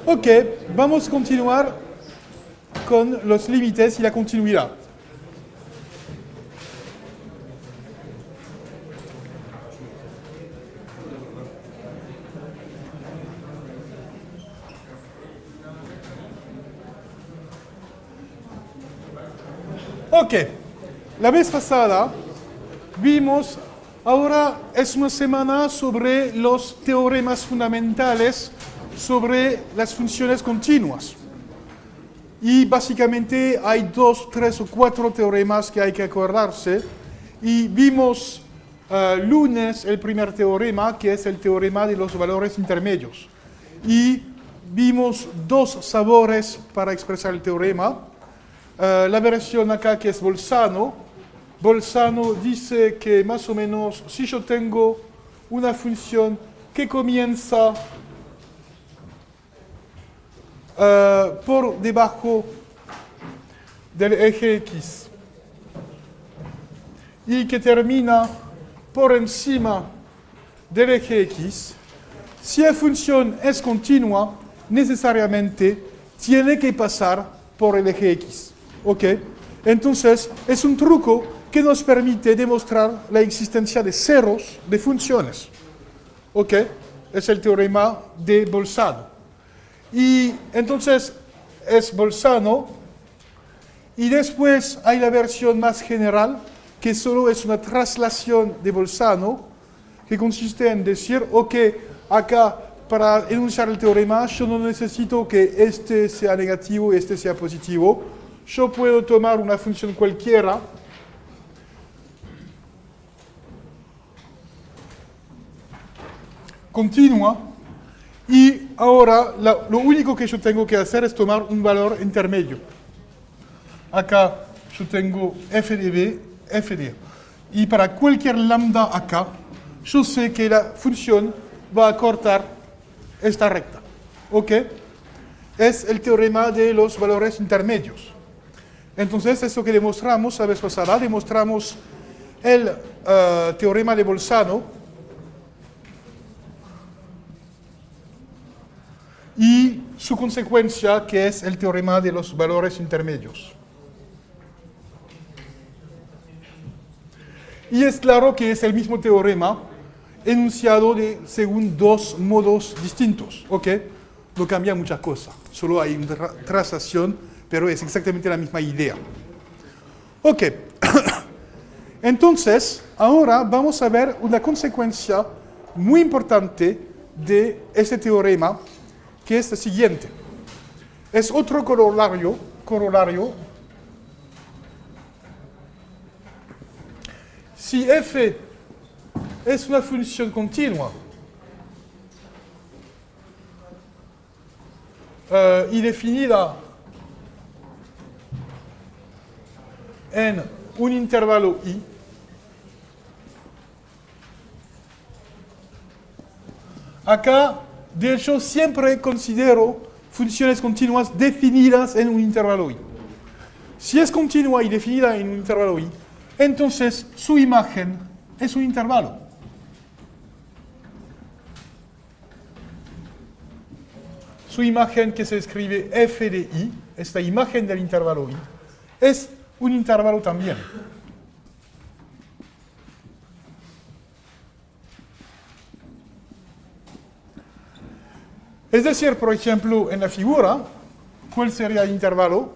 Ok, vamos a continuar con los límites y la continuidad. Ok, la vez pasada vimos, ahora es una semana sobre los teoremas fundamentales sobre las funciones continuas. Y básicamente hay 2, 3 o 4 teoremas que hay que acordarse. Y vimos lunes el primer teorema, que es el teorema de los valores intermedios. Y vimos 2 sabores para expresar el teorema. La versión acá que es Bolzano. Bolzano dice que más o menos si yo tengo una función que comienza por debajo del eje X y que termina por encima del eje X, si la función es continua, necesariamente tiene que pasar por el eje X. ¿Ok? Entonces, es un truco que nos permite demostrar la existencia de ceros de funciones. ¿Ok? Es el teorema de Bolzano. Y entonces es Bolzano. Y después hay la versión más general, que solo es una traslación de Bolzano, que consiste en decir, ok, acá para enunciar el teorema yo no necesito que este sea negativo y este sea positivo. Yo puedo tomar una función cualquiera continua y ahora lo único que yo tengo que hacer es tomar un valor intermedio. Acá yo tengo f de b, f de a. Y para cualquier lambda acá, yo sé que la función va a cortar esta recta. ¿Ok? Es el teorema de los valores intermedios. Entonces, eso que demostramos la vez pasada, demostramos el teorema de Bolzano y su consecuencia, que es el teorema de los valores intermedios. Y es claro que es el mismo teorema enunciado según 2 modos distintos, ¿ok? No cambia muchas cosas, solo hay una traslación, pero es exactamente la misma idea. Ok, entonces, ahora vamos a ver una consecuencia muy importante de este teorema, que es la siguiente. Es otro corolario. Si f es una función continua y definida en un intervalo i, acá, de hecho, siempre considero funciones continuas definidas en un intervalo i. Si es continua y definida en un intervalo i, entonces su imagen es un intervalo. Su imagen, que se escribe f de i, esta imagen del intervalo i, es un intervalo también. Es decir, por ejemplo, en la figura, ¿cuál sería el intervalo?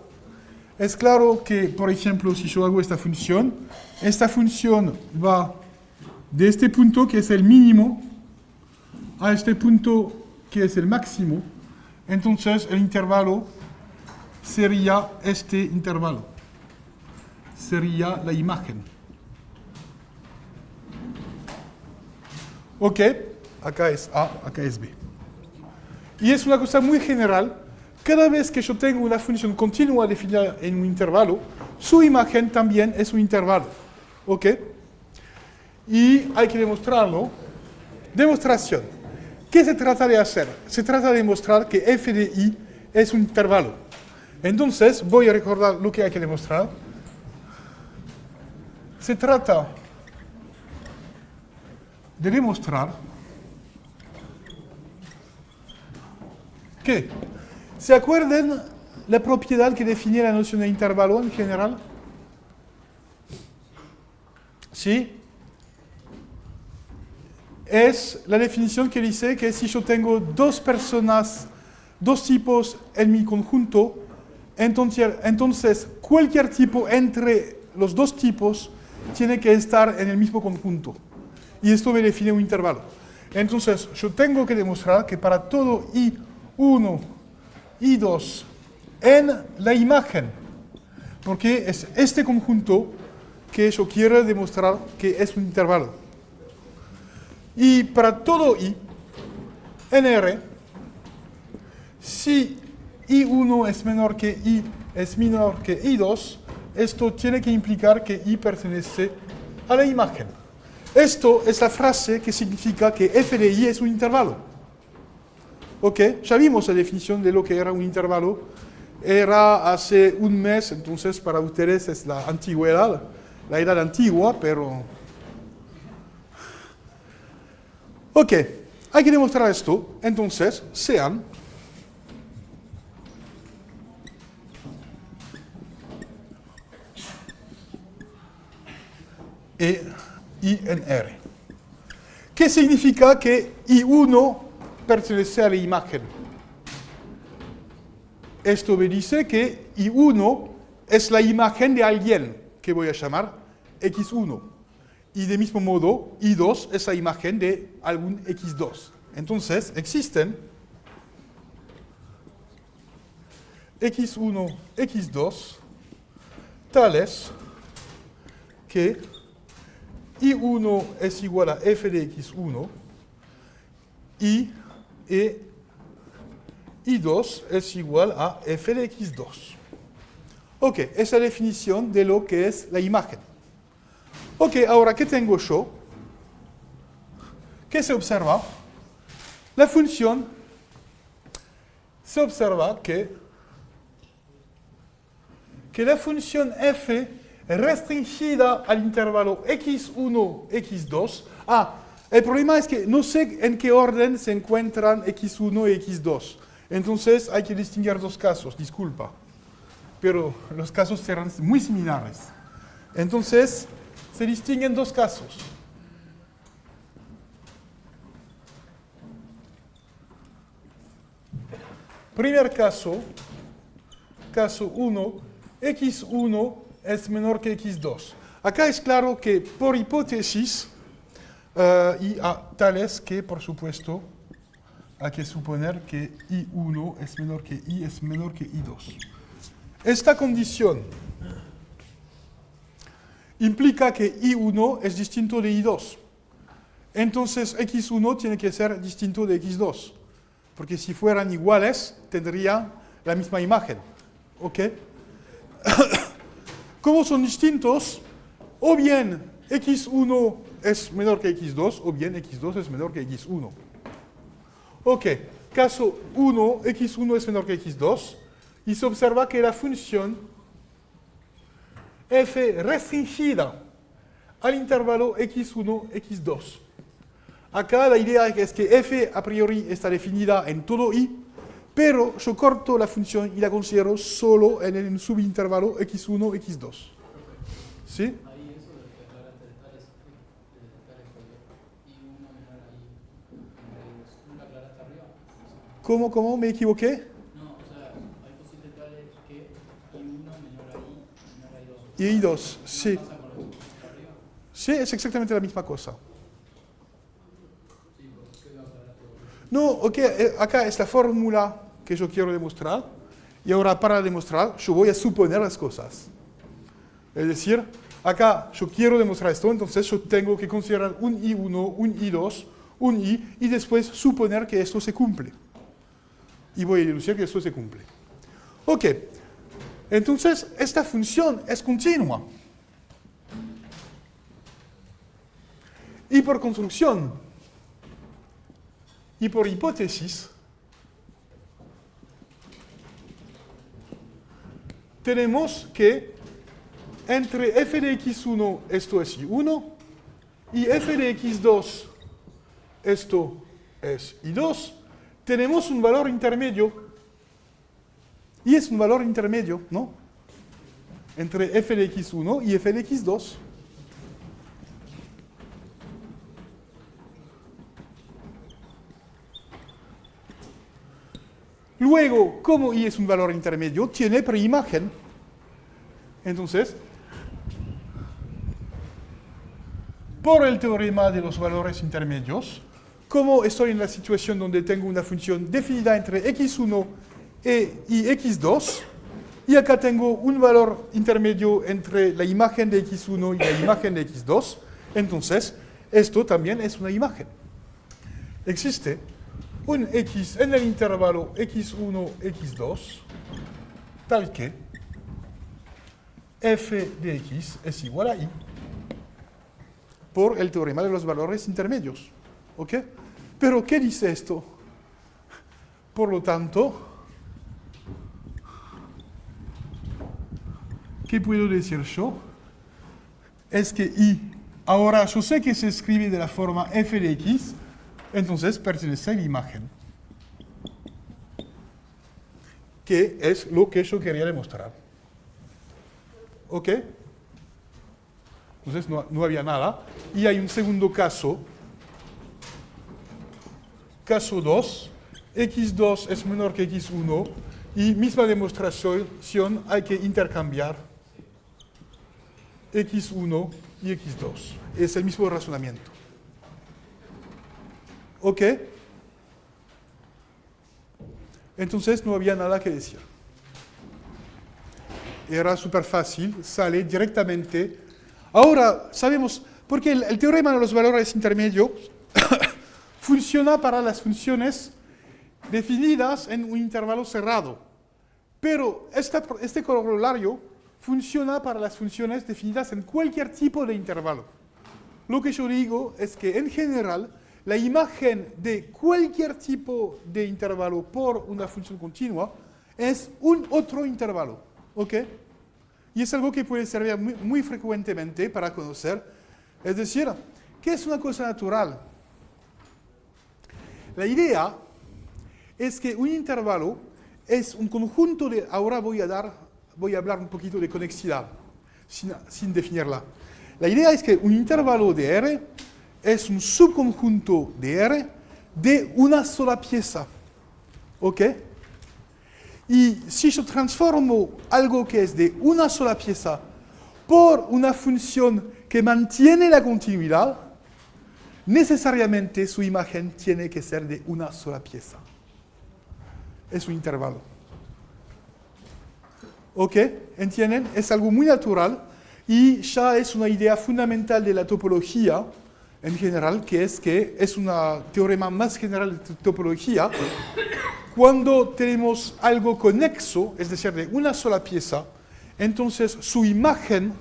Es claro que, por ejemplo, si yo hago esta función va de este punto, que es el mínimo, a este punto, que es el máximo. Entonces, el intervalo sería este intervalo. Sería la imagen. Ok, acá es A, acá es B. Y es una cosa muy general. Cada vez que yo tengo una función continua definida en un intervalo, su imagen también es un intervalo. ¿Ok? Y hay que demostrarlo. Demostración. ¿Qué se trata de hacer? Se trata de demostrar que f de i es un intervalo. Entonces, voy a recordar lo que hay que demostrar. Se trata de demostrar que ¿Se acuerdan la propiedad que definía la noción de intervalo en general? ¿Sí? Es la definición que dice que si yo tengo dos personas, dos tipos en mi conjunto, entonces cualquier tipo entre los dos tipos tiene que estar en el mismo conjunto. Y esto me define un intervalo. Entonces yo tengo que demostrar que para todo I1, I2, en la imagen, porque es este conjunto que yo quiero demostrar que es un intervalo. Y para todo I, en R, si I1 es menor que I2, esto tiene que implicar que I pertenece a la imagen. Esto es la frase que significa que f de I es un intervalo. ¿Ok? Ya vimos la definición de lo que era un intervalo. Era hace un mes, entonces para ustedes es la antigüedad, la edad antigua, pero... Ok, hay que demostrar esto. Entonces, sean I en R. ¿Qué significa que I1 pertenece a la imagen? Esto me dice que I1 es la imagen de alguien que voy a llamar X1. Y de mismo modo, I2 es la imagen de algún X2. Entonces, existen X1, X2, tales que I1 es igual a f de X1 y I2 es igual a f de X2. Ok, esa es la definición de lo que es la imagen. Ok, ahora, ¿qué tengo yo? ¿Qué se observa? La función se observa que la función f restringida al intervalo x1, x2. El problema es que no sé en qué orden se encuentran x1 y x2. Entonces hay que distinguir dos casos, disculpa. Pero los casos serán muy similares. Entonces, se distinguen dos casos. Primer caso, caso 1, x1 es menor que x2. Acá es claro que por hipótesis, y tales que, por supuesto, hay que suponer que I1 es menor que I es menor que I2. Esta condición implica que I1 es distinto de I2. Entonces X1 tiene que ser distinto de X2. Porque si fueran iguales, tendrían la misma imagen. ¿Ok? Como son distintos, o bien X1 es menor que X2, o bien X2 es menor que X1. Ok, caso 1, X1 es menor que X2, y se observa que la función f restringida al intervalo X1, X2. Acá la idea es que f a priori está definida en todo I, pero yo corto la función y la considero solo en el subintervalo X1, X2. ¿Sí? ¿Cómo? ¿Me equivoqué? No, o sea, hay posibles tales que I1 menor a I, menor a I2. Y I2, sí. ¿Qué pasa con los de arriba? Sí, es exactamente la misma cosa. Sí, pues, ¿qué va a aclarar todo? No, ok, acá es la fórmula que yo quiero demostrar. Y ahora para demostrar, yo voy a suponer las cosas. Es decir, acá yo quiero demostrar esto, entonces yo tengo que considerar un I1, un I2, un I, y después suponer que esto se cumple. Y voy a deducir que esto se cumple. Ok, entonces esta función es continua. Y por construcción, y por hipótesis, tenemos que entre f de x1 esto es I1 y f de x2 esto es I2, tenemos un valor intermedio y es un valor intermedio, ¿no? Entre f de x1 y f de x2. Luego, como y es un valor intermedio, tiene preimagen. Entonces, por el teorema de los valores intermedios, como estoy en la situación donde tengo una función definida entre x1 y x2, y acá tengo un valor intermedio entre la imagen de x1 y la imagen de x2, entonces esto también es una imagen. Existe un x en el intervalo x1, x2, tal que f de x es igual a i por el teorema de los valores intermedios. ¿Ok? Pero, ¿qué dice esto? Por lo tanto, ¿qué puedo decir yo? Es que i, ahora yo sé que se escribe de la forma f de x, entonces pertenece a la imagen. Que es lo que yo quería demostrar. ¿Ok? Entonces no había nada. Y hay un segundo caso. Caso 2. x2 es menor que x1. Y misma demostración, hay que intercambiar x1 y x2. Es el mismo razonamiento. ¿Ok? Entonces no había nada que decir. Era súper fácil, sale directamente. Ahora sabemos, porque el teorema de los valores intermedios funciona para las funciones definidas en un intervalo cerrado. Pero este corolario funciona para las funciones definidas en cualquier tipo de intervalo. Lo que yo digo es que en general, la imagen de cualquier tipo de intervalo por una función continua es un otro intervalo. ¿Ok? Y es algo que puede servir muy frecuentemente para conocer. Es decir, ¿qué es una cosa natural? La idea es que un intervalo es un conjunto de... Ahora voy a hablar un poquito de conexidad, sin definirla. La idea es que un intervalo de R es un subconjunto de R de una sola pieza. ¿Ok? Y si yo transformo algo que es de una sola pieza por una función que mantiene la continuidad, necesariamente su imagen tiene que ser de una sola pieza. Es un intervalo. ¿Ok? ¿Entienden? Es algo muy natural y ya es una idea fundamental de la topología en general, que es un teorema más general de topología. Cuando tenemos algo conexo, es decir, de una sola pieza, entonces su imagen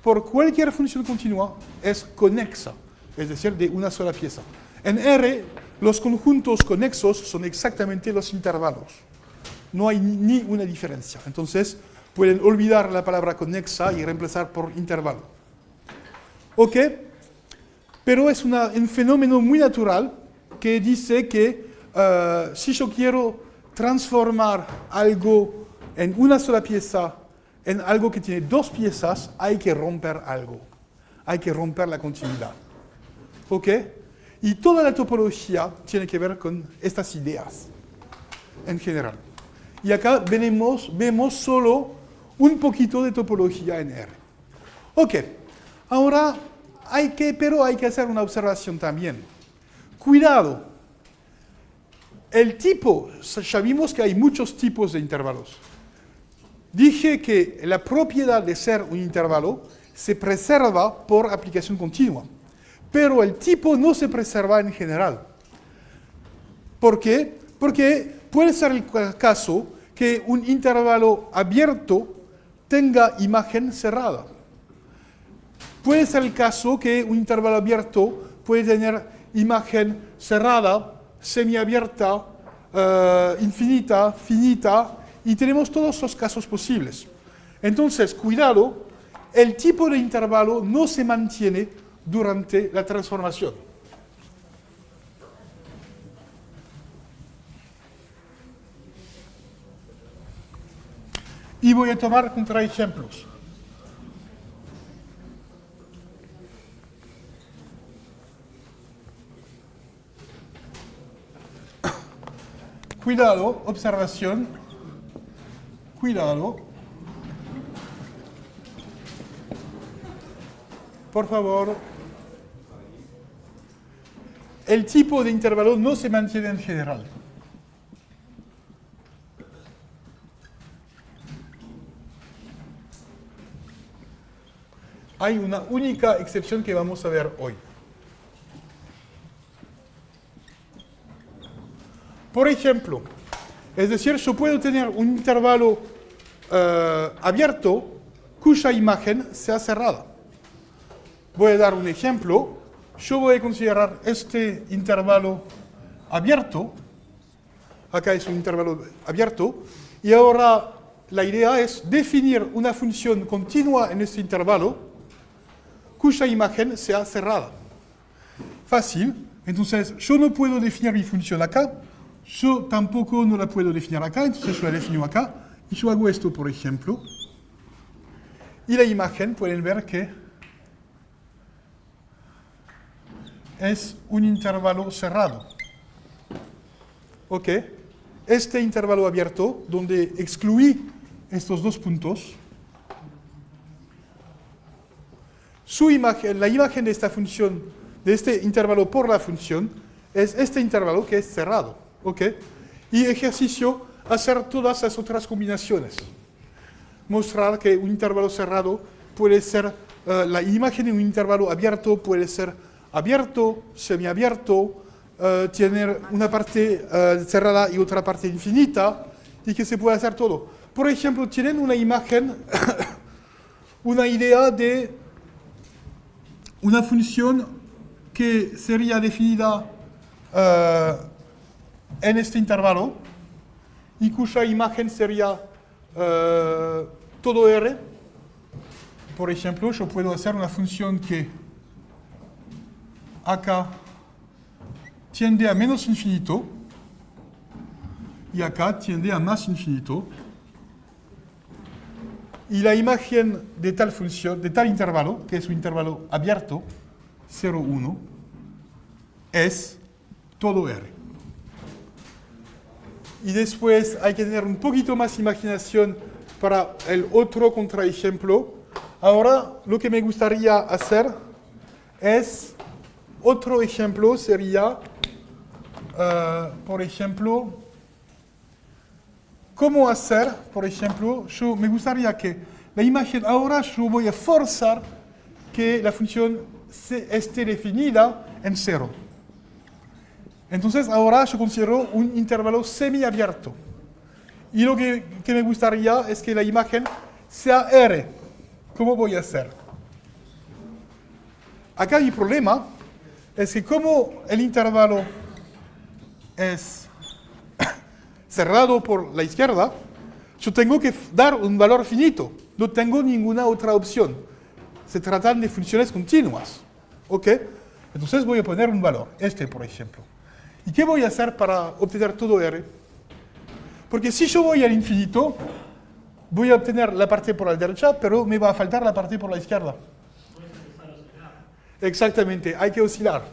por cualquier función continua es conexa, es decir, de una sola pieza. En R, los conjuntos conexos son exactamente los intervalos. No hay ni una diferencia. Entonces, pueden olvidar la palabra conexa y reemplazar por intervalo. ¿Ok? Pero es un fenómeno muy natural que dice que si yo quiero transformar algo en una sola pieza en algo que tiene dos piezas, hay que romper algo. Hay que romper la continuidad. ¿Ok? Y toda la topología tiene que ver con estas ideas, en general. Y acá vemos solo un poquito de topología en R. Ok, ahora hay que hacer una observación también. Cuidado. El tipo, ya vimos que hay muchos tipos de intervalos. Dije que la propiedad de ser un intervalo se preserva por aplicación continua, pero el tipo no se preserva en general. ¿Por qué? Porque puede ser el caso que un intervalo abierto tenga imagen cerrada. Puede ser el caso que un intervalo abierto puede tener imagen cerrada, semiabierta, infinita, finita, y tenemos todos los casos posibles. Entonces, cuidado, el tipo de intervalo no se mantiene durante la transformación. y voy a tomar contraejemplos. Cuidado, observación. Cuidado. Por favor. El tipo de intervalo no se mantiene en general. Hay una única excepción que vamos a ver hoy. Por ejemplo, es decir, yo puedo tener un intervalo abierto cuya imagen sea cerrada. Voy a dar un ejemplo. Yo voy a considerar este intervalo abierto. Acá es un intervalo abierto. Y ahora la idea es definir una función continua en este intervalo cuya imagen sea cerrada. Fácil. Entonces, yo no puedo definir mi función acá. Yo tampoco no la puedo definir acá. Entonces, yo la defino acá. Y yo hago esto, por ejemplo. Y la imagen, pueden ver que es un intervalo cerrado. ¿Ok? Este intervalo abierto, donde excluí estos dos puntos, su imagen, la imagen de esta función, de este intervalo por la función, es este intervalo que es cerrado. ¿Ok? Y ejercicio, hacer todas las otras combinaciones. Mostrar que un intervalo cerrado puede ser, la imagen de un intervalo abierto puede ser abierto, semiabierto, tener una parte cerrada y otra parte infinita, y que se puede hacer todo. Por ejemplo, tienen una imagen, una idea de una función que sería definida en este intervalo y cuya imagen sería todo R. Por ejemplo, yo puedo hacer una función que acá tiende a menos infinito y acá tiende a más infinito. Y la imagen de tal función, de tal intervalo, que es un intervalo abierto, 0, 1, es todo R. Y después hay que tener un poquito más imaginación para el otro contraejemplo. Ahora lo que me gustaría hacer es, otro ejemplo sería, por ejemplo, cómo hacer, por ejemplo, me gustaría que la imagen, ahora yo voy a forzar que la función esté definida en 0. Entonces ahora yo considero un intervalo semiabierto. Y lo que me gustaría es que la imagen sea R. ¿Cómo voy a hacer? Acá mi problema es que como el intervalo es cerrado por la izquierda, yo tengo que dar un valor finito. No tengo ninguna otra opción. Se tratan de funciones continuas. ¿Ok? Entonces voy a poner un valor. Este, por ejemplo. ¿Y qué voy a hacer para obtener todo R? Porque si yo voy al infinito, voy a obtener la parte por la derecha, pero me va a faltar la parte por la izquierda. Exactamente, hay que oscilar.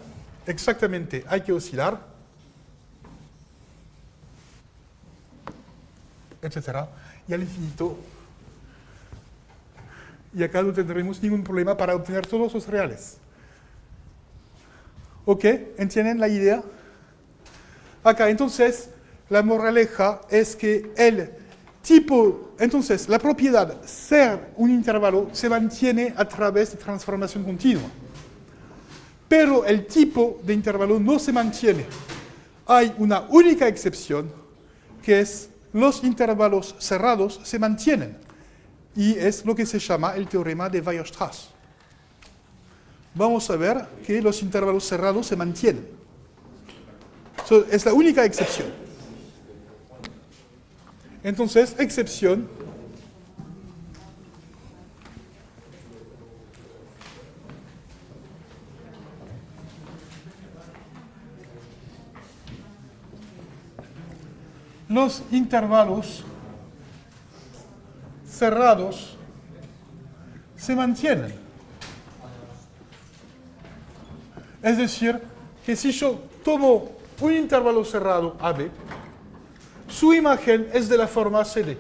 Exactamente, hay que oscilar. Etcétera. Y al infinito. Y acá no tendremos ningún problema para obtener todos los reales. ¿Ok? ¿Entienden la idea? Acá, entonces, la moraleja es que el tipo, entonces, la propiedad ser un intervalo se mantiene a través de transformación continua. Pero el tipo de intervalo no se mantiene. Hay una única excepción, que es los intervalos cerrados se mantienen. Y es lo que se llama el teorema de Weierstrass. Vamos a ver que los intervalos cerrados se mantienen. Es la única excepción. Entonces, excepción. Los intervalos cerrados se mantienen. Es decir, que si yo tomo un intervalo cerrado AB, su imagen es de la forma CD.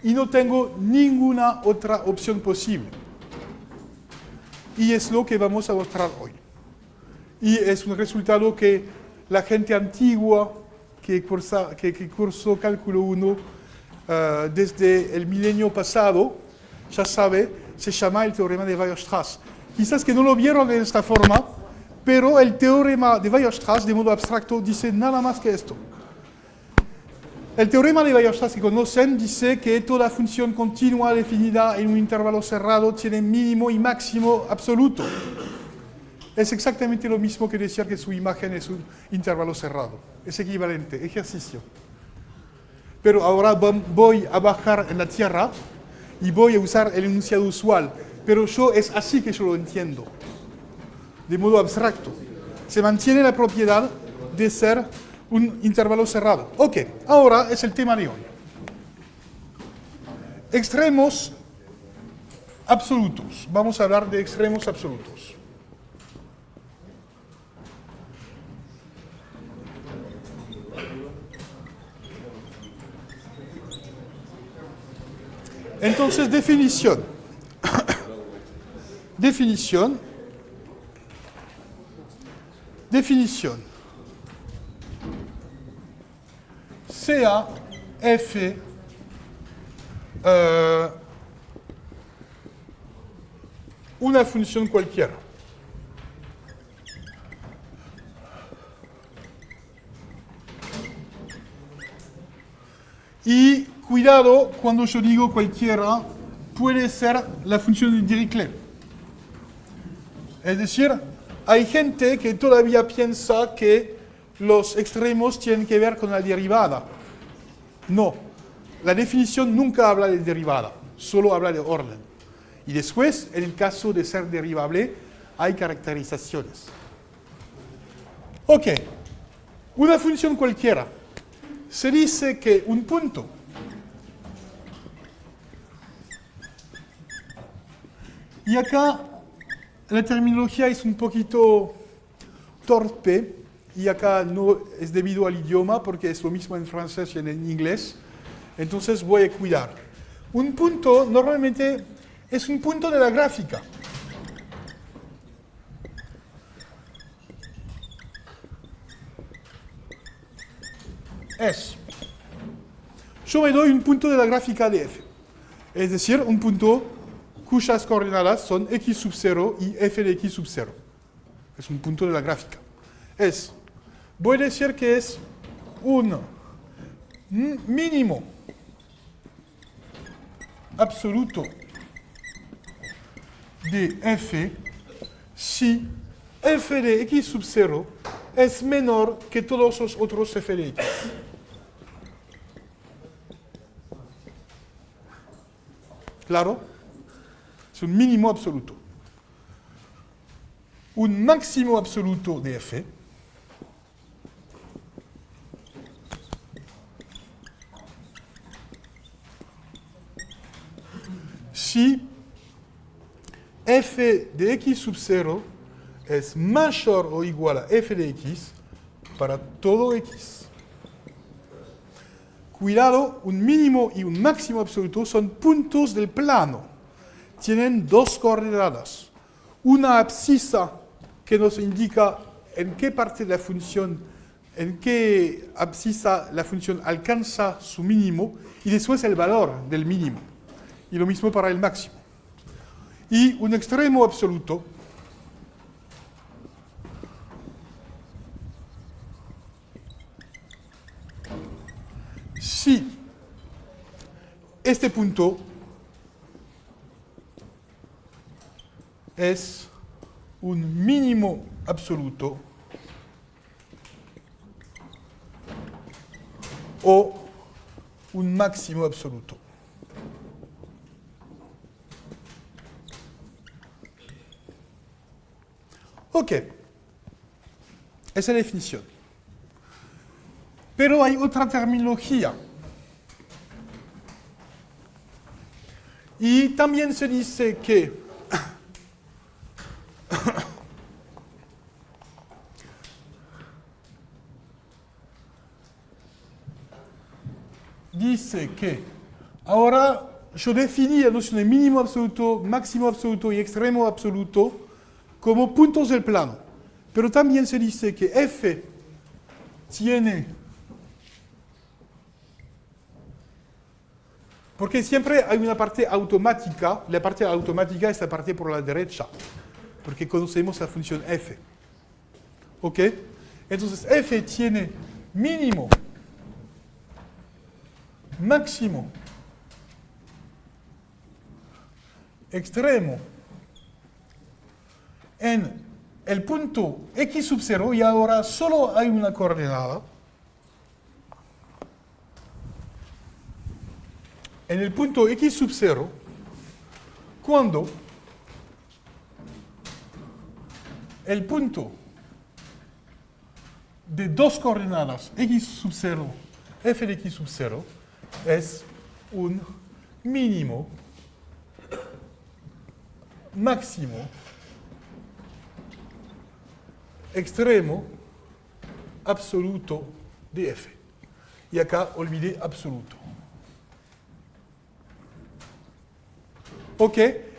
Y no tengo ninguna otra opción posible. Y es lo que vamos a mostrar hoy. Y es un resultado que la gente antigua que cursó cálculo 1 desde el milenio pasado ya sabe, se llama el teorema de Weierstrass. Quizás que no lo vieron de esta forma, pero el teorema de Weierstrass, de modo abstracto, dice nada más que esto. El teorema de Weierstrass que conocen dice que toda función continua definida en un intervalo cerrado tiene mínimo y máximo absoluto. Es exactamente lo mismo que decir que su imagen es un intervalo cerrado. Es equivalente, ejercicio. Pero ahora voy a bajar en la tierra y voy a usar el enunciado usual. Pero es así que yo lo entiendo, de modo abstracto. Se mantiene la propiedad de ser un intervalo cerrado. Ok, ahora es el tema de hoy. Extremos absolutos. Vamos a hablar de extremos absolutos. Entonces, definición. Definición. Sea f una función cualquiera. Y cuidado, cuando yo digo cualquiera, puede ser la función de Dirichlet. Es decir, hay gente que todavía piensa que los extremos tienen que ver con la derivada. No, la definición nunca habla de derivada, solo habla de orden. Y después, en el caso de ser derivable, hay caracterizaciones. Ok, una función cualquiera. Se dice que un punto y acá la terminología es un poquito torpe y acá no es debido al idioma porque es lo mismo en francés y en inglés. Entonces voy a cuidar. Un punto normalmente es un punto de la gráfica. Yo me doy un punto de la gráfica de f. Es decir, un punto cuyas coordenadas son x sub 0 y f de x sub 0. Es un punto de la gráfica. Voy a decir que es un mínimo absoluto de f si f de x sub 0 es menor que todos los otros f de x. ¿Claro? Es un mínimo absoluto. Un máximo absoluto de f si f de x sub 0 es mayor o igual a f de x para todo x. Cuidado, un mínimo y un máximo absoluto son puntos del plano. Tienen dos coordenadas. Una abscisa que nos indica en qué parte de la función, en qué abscisa la función alcanza su mínimo, y después el valor del mínimo. Y lo mismo para el máximo. Y un extremo absoluto si este punto es un mínimo absoluto o un máximo absoluto. Ok, esa es la definición. Pero hay otra terminología. Y también se dice que ahora yo definí la noción de mínimo absoluto, máximo absoluto y extremo absoluto como puntos del plano. Pero también se dice que f tiene, porque siempre hay una parte automática, la parte automática es la parte por la derecha, porque conocemos la función f. ¿Ok? Entonces f tiene mínimo, máximo, extremo en el punto x sub 0 y ahora solo hay una coordenada. En el punto x sub 0, cuando el punto de dos coordenadas x sub 0, f de x sub 0, es un mínimo, máximo, extremo, absoluto de f. Y acá olvidé absoluto. Ok,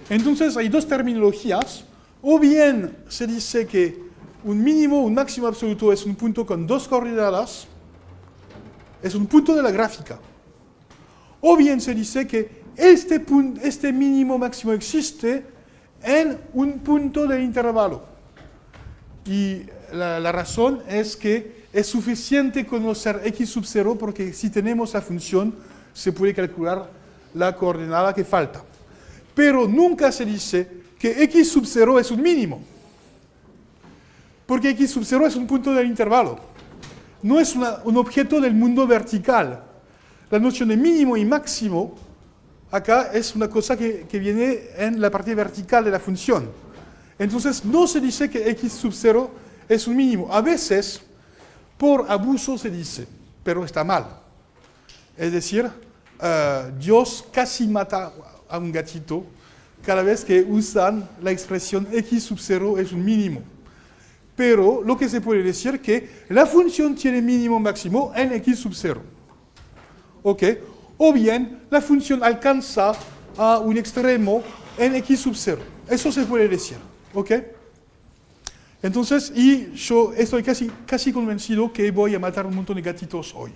entonces hay dos terminologías. O bien se dice que un mínimo, un máximo absoluto es un punto con dos coordenadas, es un punto de la gráfica. O bien se dice que este mínimo máximo existe en un punto del intervalo. Y la razón es que es suficiente conocer x sub 0 porque si tenemos la función se puede calcular la coordenada que falta. Pero nunca se dice que x sub 0 es un mínimo. Porque x sub 0 es un punto del intervalo. No es un objeto del mundo vertical. La noción de mínimo y máximo acá es una cosa que viene en la parte vertical de la función. Entonces no se dice que x sub 0 es un mínimo. A veces, por abuso se dice, pero está mal. Es decir, Dios casi mata a un gatito cada vez que usan la expresión x sub 0 es un mínimo. Pero lo que se puede decir es que la función tiene mínimo máximo en x sub 0. ¿Ok? O bien la función alcanza a un extremo en x sub 0. Eso se puede decir. ¿Ok? Entonces, y yo estoy casi convencido que voy a matar un montón de gatitos hoy.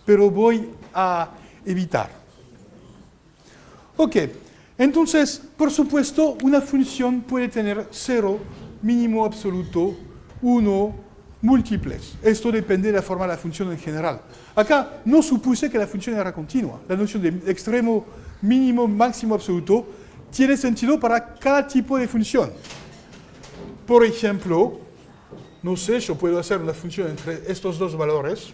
Pero voy a evitar. Ok, entonces, por supuesto, una función puede tener 0, mínimo absoluto, 1, múltiples. Esto depende de la forma de la función en general. Acá no supuse que la función era continua. La noción de extremo, mínimo, máximo absoluto tiene sentido para cada tipo de función. Por ejemplo, no sé, yo puedo hacer una función entre estos dos valores.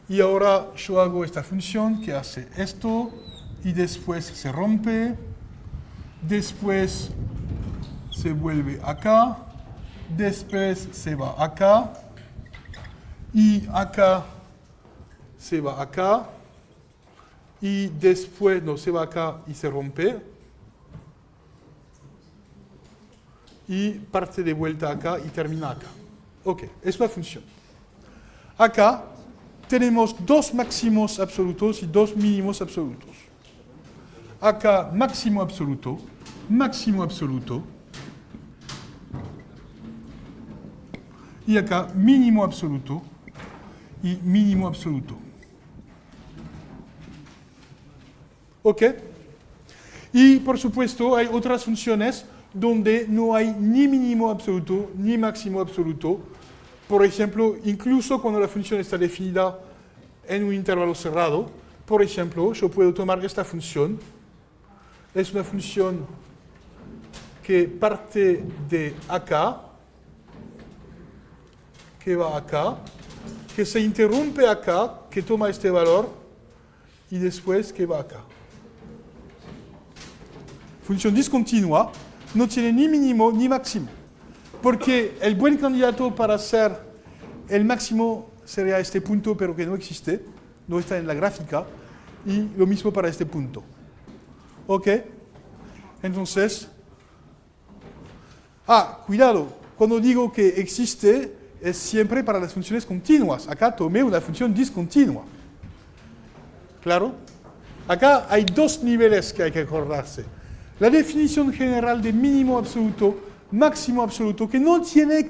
Y ahora yo hago esta función que hace esto y después se rompe. Después se vuelve acá. Después se va acá. Y acá se va acá. Y después, no, se va acá y se rompe. Y parte de vuelta acá y termina acá. Ok, es una función. Acá tenemos dos máximos absolutos y dos mínimos absolutos. Acá máximo absoluto, máximo absoluto. Y acá mínimo absoluto y mínimo absoluto. ¿Ok? Y por supuesto hay otras funciones donde no hay ni mínimo absoluto ni máximo absoluto. Por ejemplo, incluso cuando la función está definida en un intervalo cerrado, por ejemplo, yo puedo tomar esta función. Es una función que parte de acá, que va acá, que se interrumpe acá, que toma este valor y después que va acá. Función discontinua, no tiene ni mínimo ni máximo, porque el buen candidato para ser el máximo sería este punto, pero que no existe, no está en la gráfica, y lo mismo para este punto. ¿Ok? Entonces, cuidado, cuando digo que existe, es siempre para las funciones continuas. Acá tomé una función discontinua. ¿Claro? Acá hay dos niveles que hay que acordarse. La definición general de mínimo absoluto, máximo absoluto, que no tiene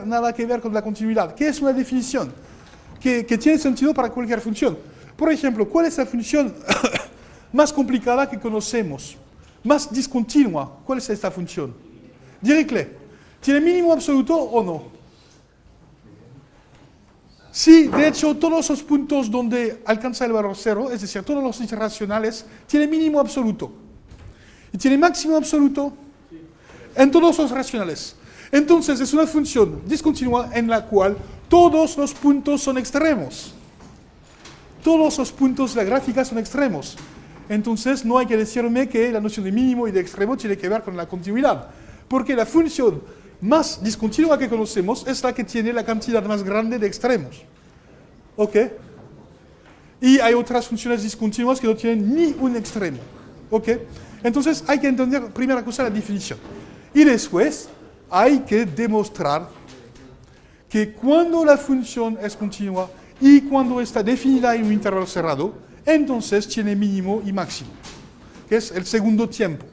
nada que ver con la continuidad. ¿Qué es una definición? Que tiene sentido para cualquier función. Por ejemplo, ¿cuál es la función más complicada que conocemos? Más discontinua. ¿Cuál es esta función? Dirichlet. ¿Tiene mínimo absoluto o no? Sí, de hecho, todos los puntos donde alcanza el valor cero, es decir, todos los irracionales, tienen mínimo absoluto. Y tiene máximo absoluto en todos los racionales. Entonces, es una función discontinua en la cual todos los puntos son extremos. Todos los puntos de la gráfica son extremos. Entonces, no hay que decirme que la noción de mínimo y de extremo tiene que ver con la continuidad. Porque la función más discontinua que conocemos es la que tiene la cantidad más grande de extremos. ¿Ok? Y hay otras funciones discontinuas que no tienen ni un extremo. ¿Ok? Entonces hay que entender, primera cosa, la definición. Y después hay que demostrar que cuando la función es continua y cuando está definida en un intervalo cerrado, entonces tiene mínimo y máximo, que es el segundo tiempo.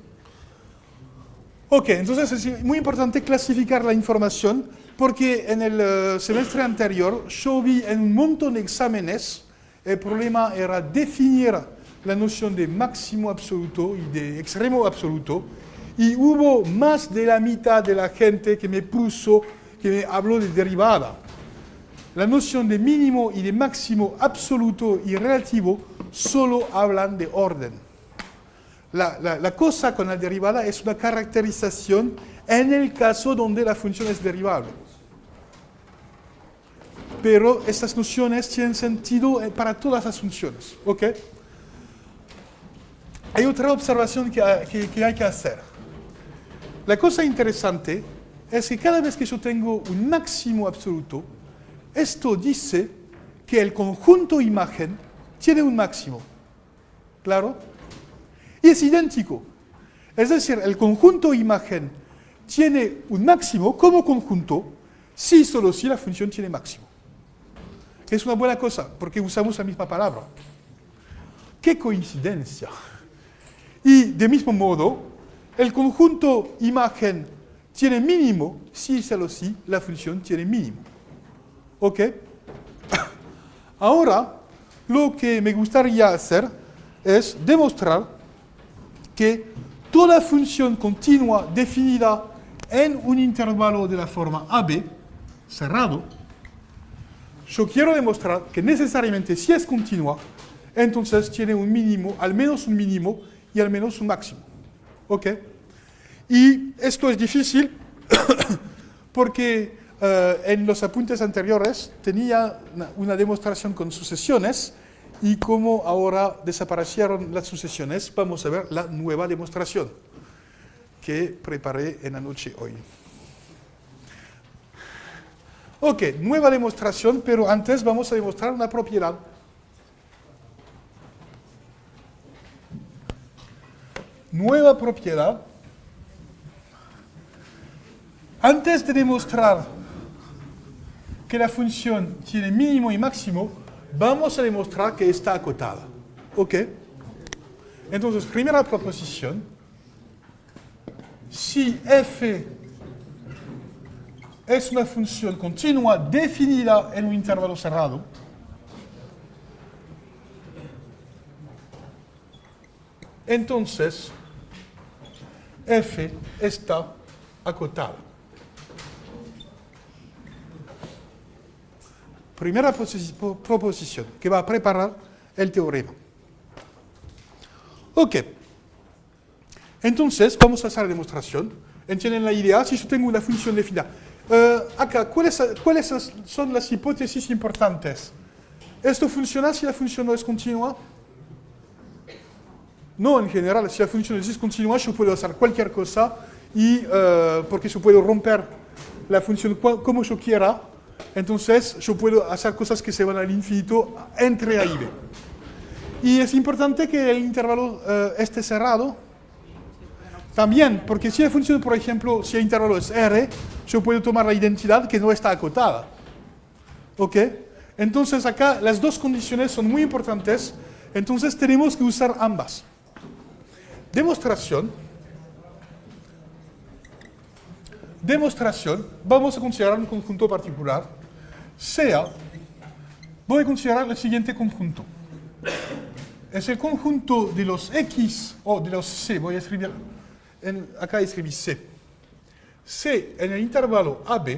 Ok, entonces es muy importante clasificar la información porque en el semestre anterior yo vi en un montón de exámenes, el problema era definir la noción de máximo absoluto y de extremo absoluto y hubo más de la mitad de la gente que me habló de derivada. La noción de mínimo y de máximo absoluto y relativo solo hablan de orden. La cosa con la derivada es una caracterización en el caso donde la función es derivable. Pero estas nociones tienen sentido para todas las funciones. ¿Ok? Hay otra observación que hay que hacer. La cosa interesante es que cada vez que yo tengo un máximo absoluto, esto dice que el conjunto imagen tiene un máximo. ¿Claro? Y es idéntico. Es decir, el conjunto imagen tiene un máximo como conjunto si solo si la función tiene máximo. Es una buena cosa, porque usamos la misma palabra. ¡Qué coincidencia! Y de mismo modo, el conjunto imagen tiene mínimo si solo si la función tiene mínimo. ¿Ok? Ahora, lo que me gustaría hacer es demostrar que toda función continua definida en un intervalo de la forma AB, cerrado, yo quiero demostrar que necesariamente si es continua, entonces tiene un mínimo, al menos un mínimo y al menos un máximo. ¿Ok? Y esto es difícil porque en los apuntes anteriores tenía una demostración con sucesiones y como ahora desaparecieron las sucesiones, vamos a ver la nueva demostración que preparé en la noche hoy. Ok, nueva demostración, pero antes vamos a demostrar una propiedad. Nueva propiedad. Antes de demostrar que la función tiene mínimo y máximo, vamos a demostrar que está acotada. ¿Ok? Entonces, primera proposición. Si f es una función continua definida en un intervalo cerrado, entonces f está acotada. Primera proposición que va a preparar el teorema. Ok. Entonces, vamos a hacer la demostración. ¿Entienden la idea? Si yo tengo una función definida. Acá, ¿cuáles son las hipótesis importantes? ¿Esto funciona si la función no es continua? No, en general, si la función es discontinua, yo puedo hacer cualquier cosa y porque yo puedo romper la función como yo quiera. Entonces, yo puedo hacer cosas que se van al infinito entre A y B. Y es importante que el intervalo esté cerrado también, porque si la función, por ejemplo, si el intervalo es R, yo puedo tomar la identidad que no está acotada. ¿Ok? Entonces acá las dos condiciones son muy importantes, entonces tenemos que usar ambas. Demostración, vamos a considerar un conjunto particular, sea, voy a considerar el siguiente conjunto. Es el conjunto de los X, o de los C, voy a escribir, acá escribí C. C en el intervalo AB,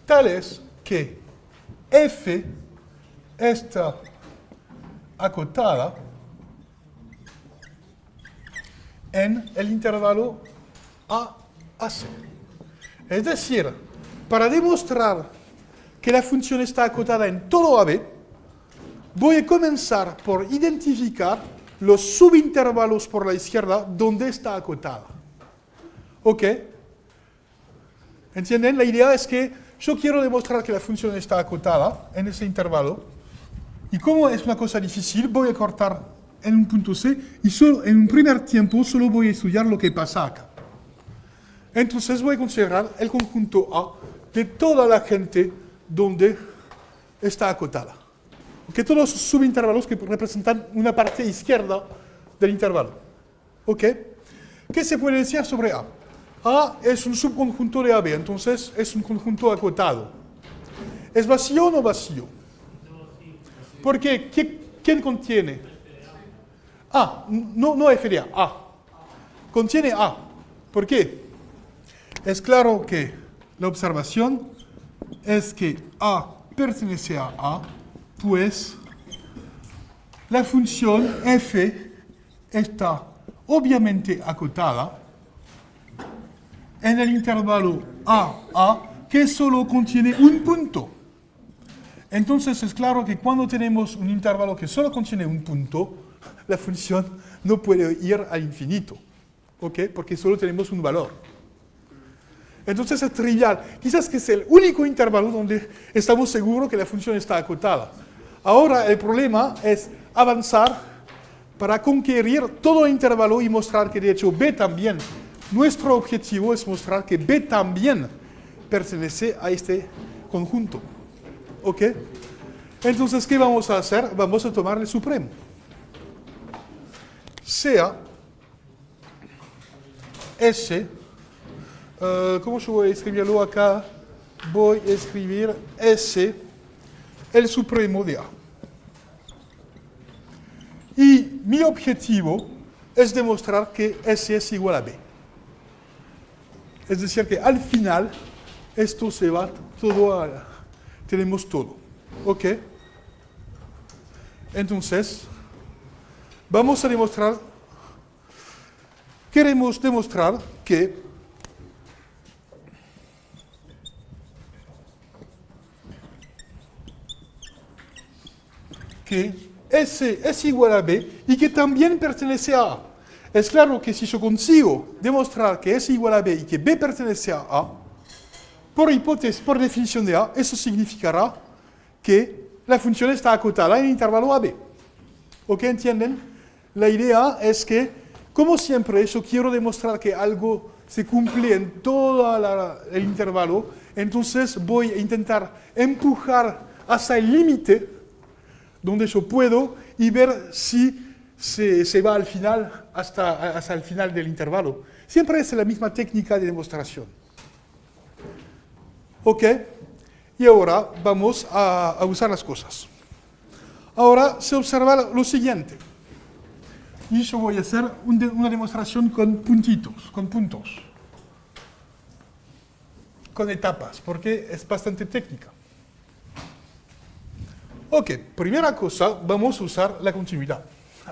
tal es que F está acotada en el intervalo A a C. Es decir, para demostrar que la función está acotada en todo AB, voy a comenzar por identificar los subintervalos por la izquierda donde está acotada. ¿Ok? ¿Entienden? La idea es que yo quiero demostrar que la función está acotada en ese intervalo. Y como es una cosa difícil, voy a cortar en un punto C y solo en un primer tiempo solo voy a estudiar lo que pasa acá. Entonces voy a considerar el conjunto A de toda la gente donde está acotada. Que todos los subintervalos que representan una parte izquierda del intervalo. ¿Ok? ¿Qué se puede decir sobre A? A es un subconjunto de AB, entonces es un conjunto acotado. ¿Es vacío o no vacío? Porque ¿quién contiene? A, no F de A. Contiene A. ¿Por qué? Es claro que la observación es que A pertenece a A, pues la función f está obviamente acotada en el intervalo A, que solo contiene un punto. Entonces es claro que cuando tenemos un intervalo que solo contiene un punto, la función no puede ir al infinito, ¿ok? Porque solo tenemos un valor. Entonces es trivial. Quizás que es el único intervalo donde estamos seguros que la función está acotada. Ahora el problema es avanzar para conquistar todo el intervalo y mostrar que de hecho B también. Nuestro objetivo es mostrar que B también pertenece a este conjunto. ¿Ok? Entonces, ¿qué vamos a hacer? Vamos a tomar el supremo. Sea S, ¿cómo yo voy a escribirlo acá? Voy a escribir S, el supremo de A. Y mi objetivo es demostrar que S es igual a B. Es decir, que al final esto se va todo a... Tenemos todo. ¿Ok? Entonces, vamos a demostrar... Queremos demostrar que S es igual a B y que también pertenece a A. Es claro que si yo consigo demostrar que S es igual a B y que B pertenece a A, por hipótesis, por definición de A, eso significará que la función está acotada en el intervalo AB. ¿Ok? ¿Entienden? La idea es que, como siempre, yo quiero demostrar que algo se cumple en todo el intervalo, entonces voy a intentar empujar hasta el límite donde yo puedo y ver si se va al final, hasta el final del intervalo. Siempre es la misma técnica de demostración. ¿Ok? Y ahora vamos a usar las cosas. Ahora se observa lo siguiente. Y yo voy a hacer una demostración con puntitos, con puntos. Con etapas, porque es bastante técnica. Ok, primera cosa, vamos a usar la continuidad.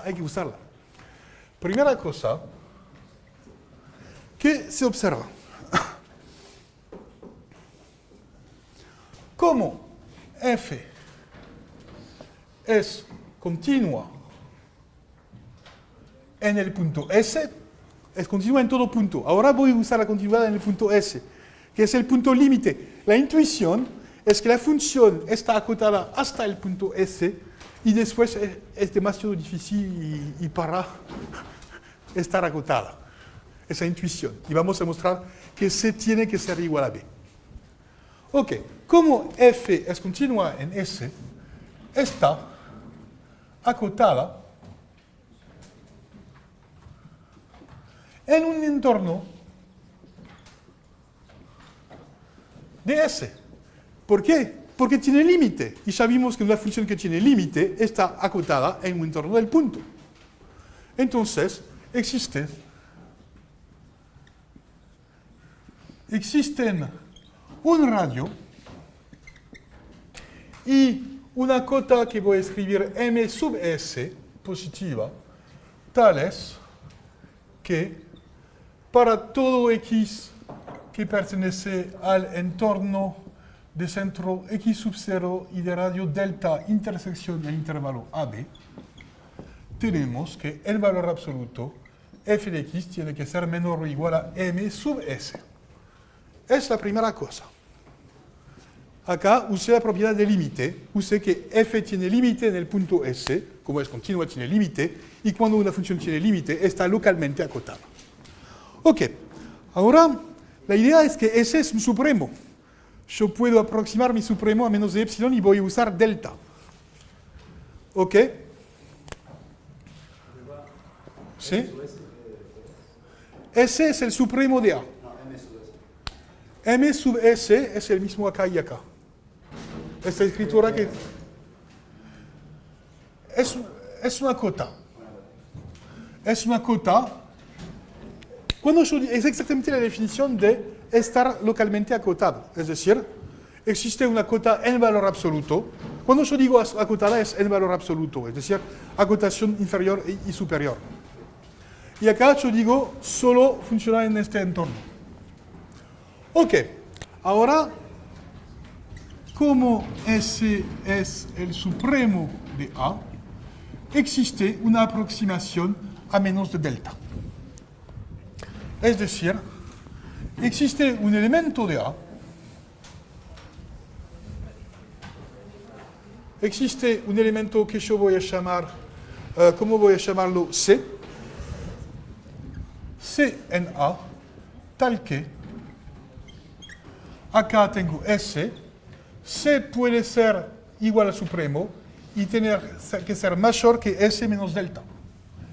Hay que usarla. Primera cosa, ¿qué se observa? Como f es continua en el punto S, es continua en todo punto. Ahora voy a usar la continuidad en el punto S, que es el punto límite. La intuición es que la función está acotada hasta el punto S y después es demasiado difícil y para estar acotada. Esa intuición. Y vamos a mostrar que C tiene que ser igual a B. Ok, como F es continua en S, está acotada en un entorno de S. ¿Por qué? Porque tiene límite. Y sabemos que una función que tiene límite está acotada en un entorno del punto. Entonces, existen un radio y una cota que voy a escribir M sub S positiva, tales que para todo X que pertenece al entorno de centro X sub 0 y de radio delta intersección del intervalo AB, tenemos que el valor absoluto f de x tiene que ser menor o igual a m sub s. Es la primera cosa. Acá usé la propiedad de límite, usé que f tiene límite en el punto S, como es continua tiene límite, y cuando una función tiene límite está localmente acotada. Ok, ahora la idea es que S es un supremo. Yo puedo aproximar mi supremo a menos de epsilon y voy a usar delta. ¿Ok? ¿Sí? S es el supremo de A. M sub S es el mismo acá y acá. Esta escritura que... Es una cota. Es una cota. Es exactamente la definición de estar localmente acotado. Es decir, existe una cota en valor absoluto. Cuando yo digo acotada es en valor absoluto, es decir, acotación inferior y superior. Y acá yo digo solo funciona en este entorno. Ok, ahora, como S es el supremo de A, existe una aproximación a menos de delta. Es decir, existe un elemento de A, existe un elemento que yo voy a llamar, ¿cómo voy a llamarlo? C. C en A, tal que acá tengo S, C puede ser igual al supremo y tener que ser mayor que S menos delta.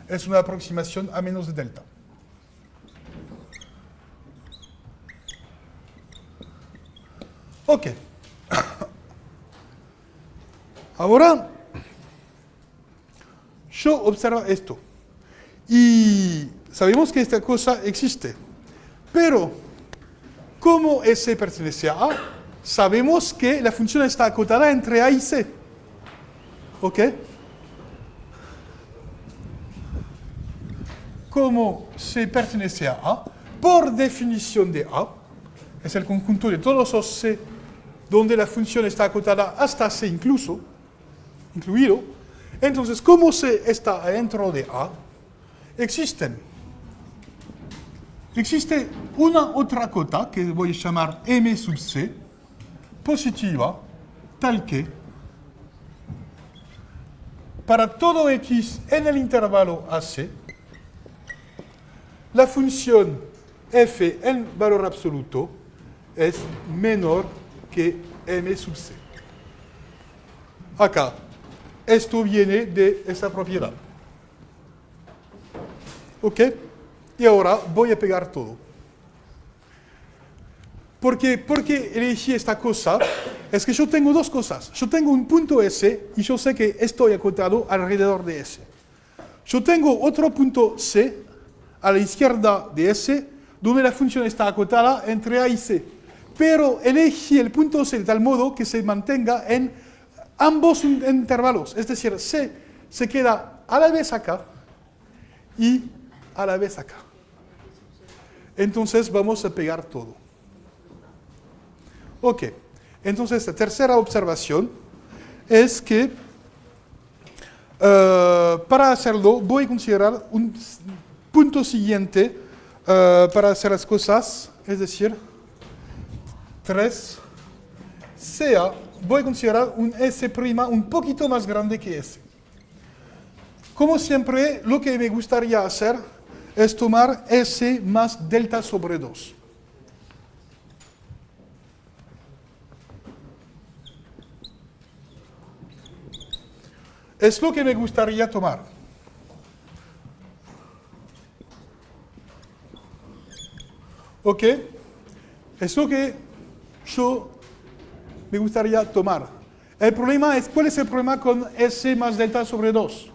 Es una aproximación a menos de delta. Ok. Ahora, yo observo esto. Y sabemos que esta cosa existe. Pero, como S pertenece a A, sabemos que la función está acotada entre A y C. ¿Ok? Como C pertenece a A, por definición de A, es el conjunto de todos los C donde la función está acotada hasta C incluido. Entonces, como C está adentro de A, existe una otra cota que voy a llamar M sub C, positiva, tal que para todo X en el intervalo AC, la función f en valor absoluto es menor que M sub C. Acá, esto viene de esta propiedad. ¿Ok? Y ahora voy a pegar todo. ¿Por qué elegí esta cosa? Es que yo tengo dos cosas. Yo tengo un punto S y yo sé que estoy acotado alrededor de S. Yo tengo otro punto C a la izquierda de S donde la función está acotada entre A y C. Pero elegí el punto C de tal modo que se mantenga en ambos intervalos. Es decir, C se queda a la vez acá y a la vez acá. Entonces vamos a pegar todo. Ok, entonces la tercera observación es que para hacerlo voy a considerar un punto siguiente para hacer las cosas, es decir, 3, voy a considerar un S' un poquito más grande que S. Como siempre, lo que me gustaría hacer es tomar S más delta sobre 2. Es lo que me gustaría tomar. ¿Ok? Es lo que yo me gustaría tomar. El problema es, ¿cuál es el problema con S más delta sobre 2?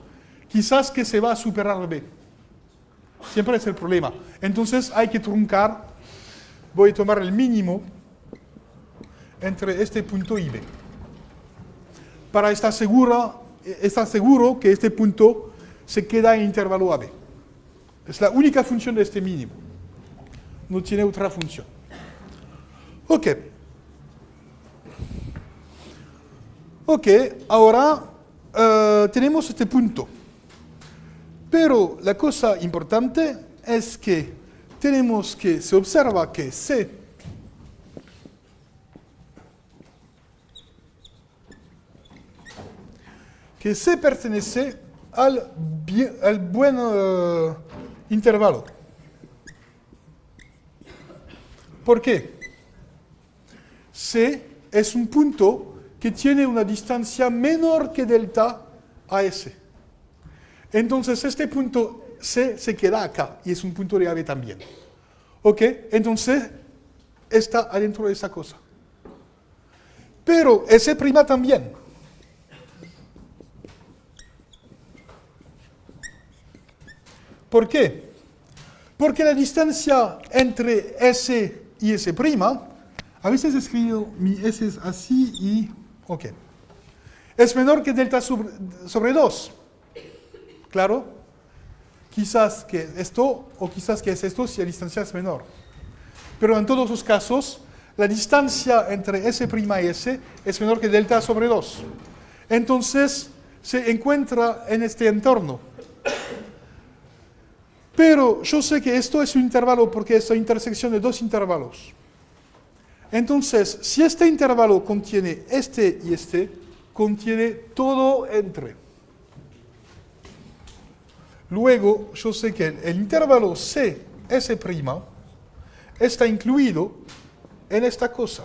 Quizás que se va a superar B. Siempre es el problema. Entonces hay que truncar. Voy a tomar el mínimo entre este punto y B. Para estar seguro que este punto se queda en intervalo AB. Es la única función de este mínimo. No tiene otra función. Ok. Ok, ahora tenemos este punto. Pero la cosa importante es que se observa que C pertenece al buen intervalo. ¿Por qué? C es un punto que tiene una distancia menor que delta a S. Entonces este punto C se queda acá y es un punto de AB también. ¿Ok? Entonces está adentro de esa cosa. Pero S' también. ¿Por qué? Porque la distancia entre S y S', a veces escribo mi S así y... Ok. Es menor que delta sobre 2. ¿Claro? Quizás que esto o quizás que es esto si la distancia es menor. Pero en todos los casos, la distancia entre S' y S es menor que delta sobre 2. Entonces, se encuentra en este entorno. Pero yo sé que esto es un intervalo porque es la intersección de dos intervalos. Entonces, si este intervalo contiene este y este, contiene todo entre. Luego, yo sé que el intervalo C, S', está incluido en esta cosa.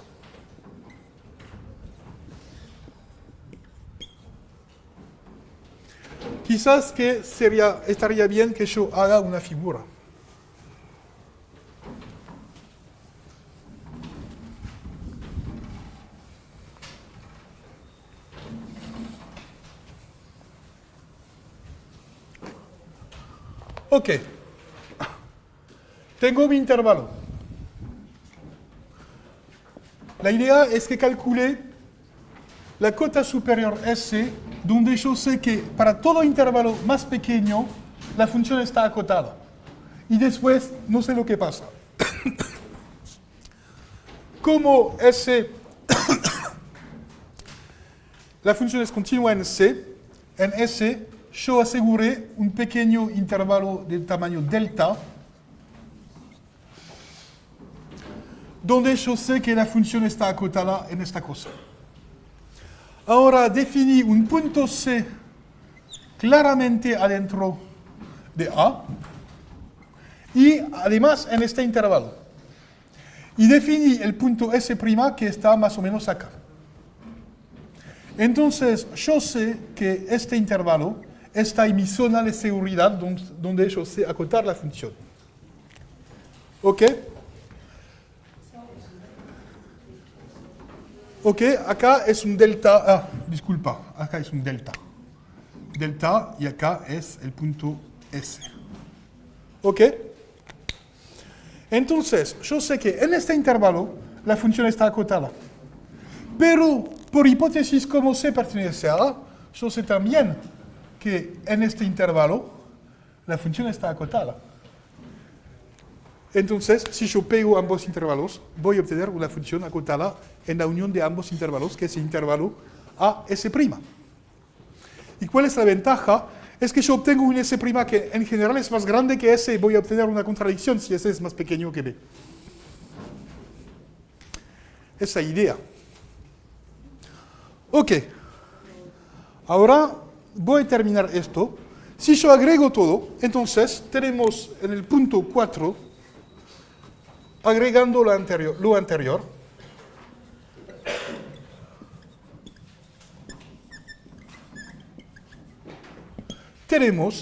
Quizás que estaría bien que yo haga una figura. Ok. Tengo mi intervalo. La idea es que calcule la cota superior S, donde yo sé que para todo intervalo más pequeño, la función está acotada. Y después, no sé lo que pasa. Como S, la función es continua en S, yo aseguré un pequeño intervalo de tamaño delta, donde yo sé que la función está acotada en esta cosa. Ahora definí un punto C claramente adentro de A y además en este intervalo. Y definí el punto S' que está más o menos acá. Entonces yo sé que este intervalo está en mi zona de seguridad donde yo sé acotar la función. ¿Ok? Ok, acá es un delta, acá es un delta. Delta y acá es el punto S. ¿Ok? Entonces, yo sé que en este intervalo la función está acotada. Pero, por hipótesis como C pertenece a A, yo sé también que en este intervalo la función está acotada. Entonces, si yo pego ambos intervalos, voy a obtener una función acotada en la unión de ambos intervalos, que es el intervalo A-S'. ¿Y cuál es la ventaja? Es que yo obtengo un S' que en general es más grande que S y voy a obtener una contradicción si S es más pequeño que B. Esa idea. Ok. Ahora voy a terminar esto. Si yo agrego todo, entonces tenemos en el punto 4, agregando lo anterior,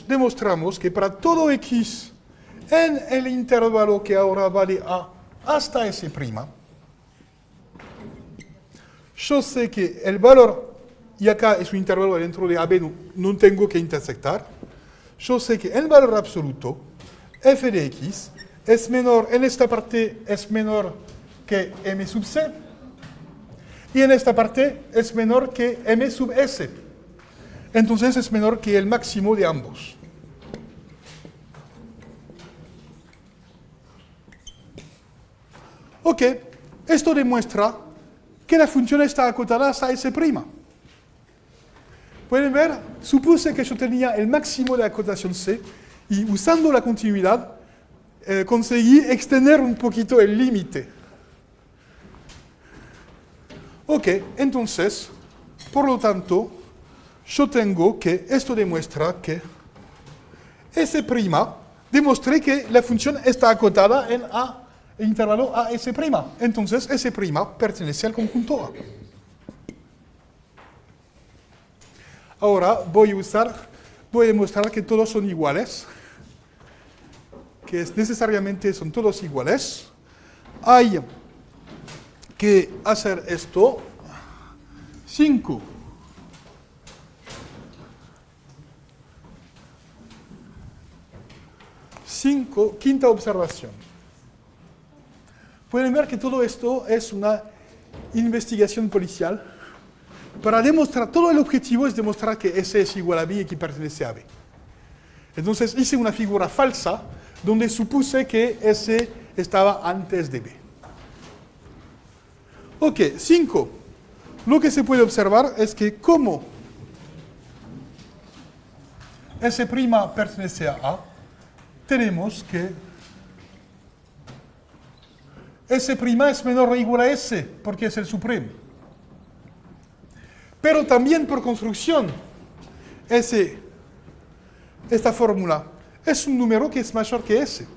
demostramos que para todo x en el intervalo que ahora vale a hasta S', yo sé que el valor, y acá es un intervalo dentro de AB, no tengo que intersectar, yo sé que el valor absoluto, f de x, es menor, en esta parte es menor que m sub c, y en esta parte es menor que m sub s. Entonces es menor que el máximo de ambos. Ok, esto demuestra que la función está acotada hasta S'. Pueden ver, supuse que yo tenía el máximo de acotación C y usando la continuidad conseguí extender un poquito el límite. Ok, entonces, por lo tanto, yo tengo que, esto demuestra que S', demostré que la función está acotada en A, el intervalo a S'. Entonces, S' pertenece al conjunto A. Ahora voy a demostrar que todos son iguales, que necesariamente son todos iguales. Hay que hacer esto. 5. Quinta observación. Pueden ver que todo esto es una investigación policial para demostrar, todo el objetivo es demostrar que S es igual a B y que pertenece a B. Entonces hice una figura falsa donde supuse que S estaba antes de B. Ok, 5. Lo que se puede observar es que como S' pertenece a A, tenemos que S' es menor o igual a S, porque es el supremo. Pero también por construcción, esta fórmula es un número que es mayor que S,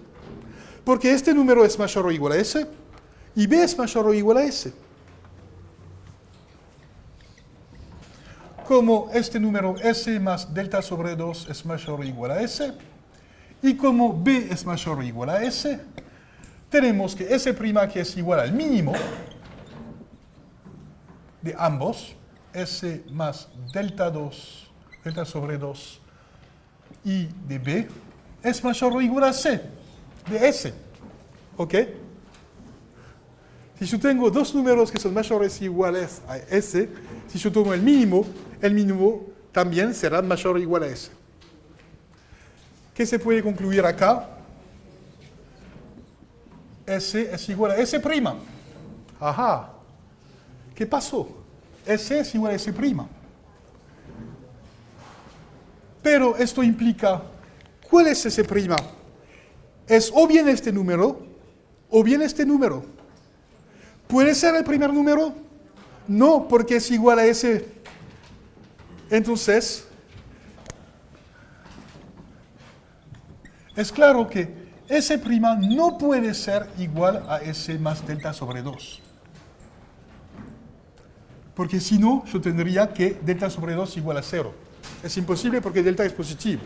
porque este número es mayor o igual a S, y B es mayor o igual a S. Como este número S más delta sobre 2 es mayor o igual a S, y como B es mayor o igual a S, tenemos que S' que es igual al mínimo de ambos, S más delta sobre 2 y de B, es mayor o igual a C de S. ¿Ok? Si yo tengo dos números que son mayores o iguales a S, si yo tomo el mínimo también será mayor o igual a S. ¿Qué se puede concluir acá? S es igual a S'. Ajá. ¿Qué pasó? S es igual a S'. Pero esto implica, ¿cuál es S'? Es o bien este número, o bien este número. ¿Puede ser el primer número? No, porque es igual a S. Entonces, es claro que S' no puede ser igual a S más delta sobre 2. Porque si no, yo tendría que delta sobre 2 igual a 0. Es imposible porque delta es positivo.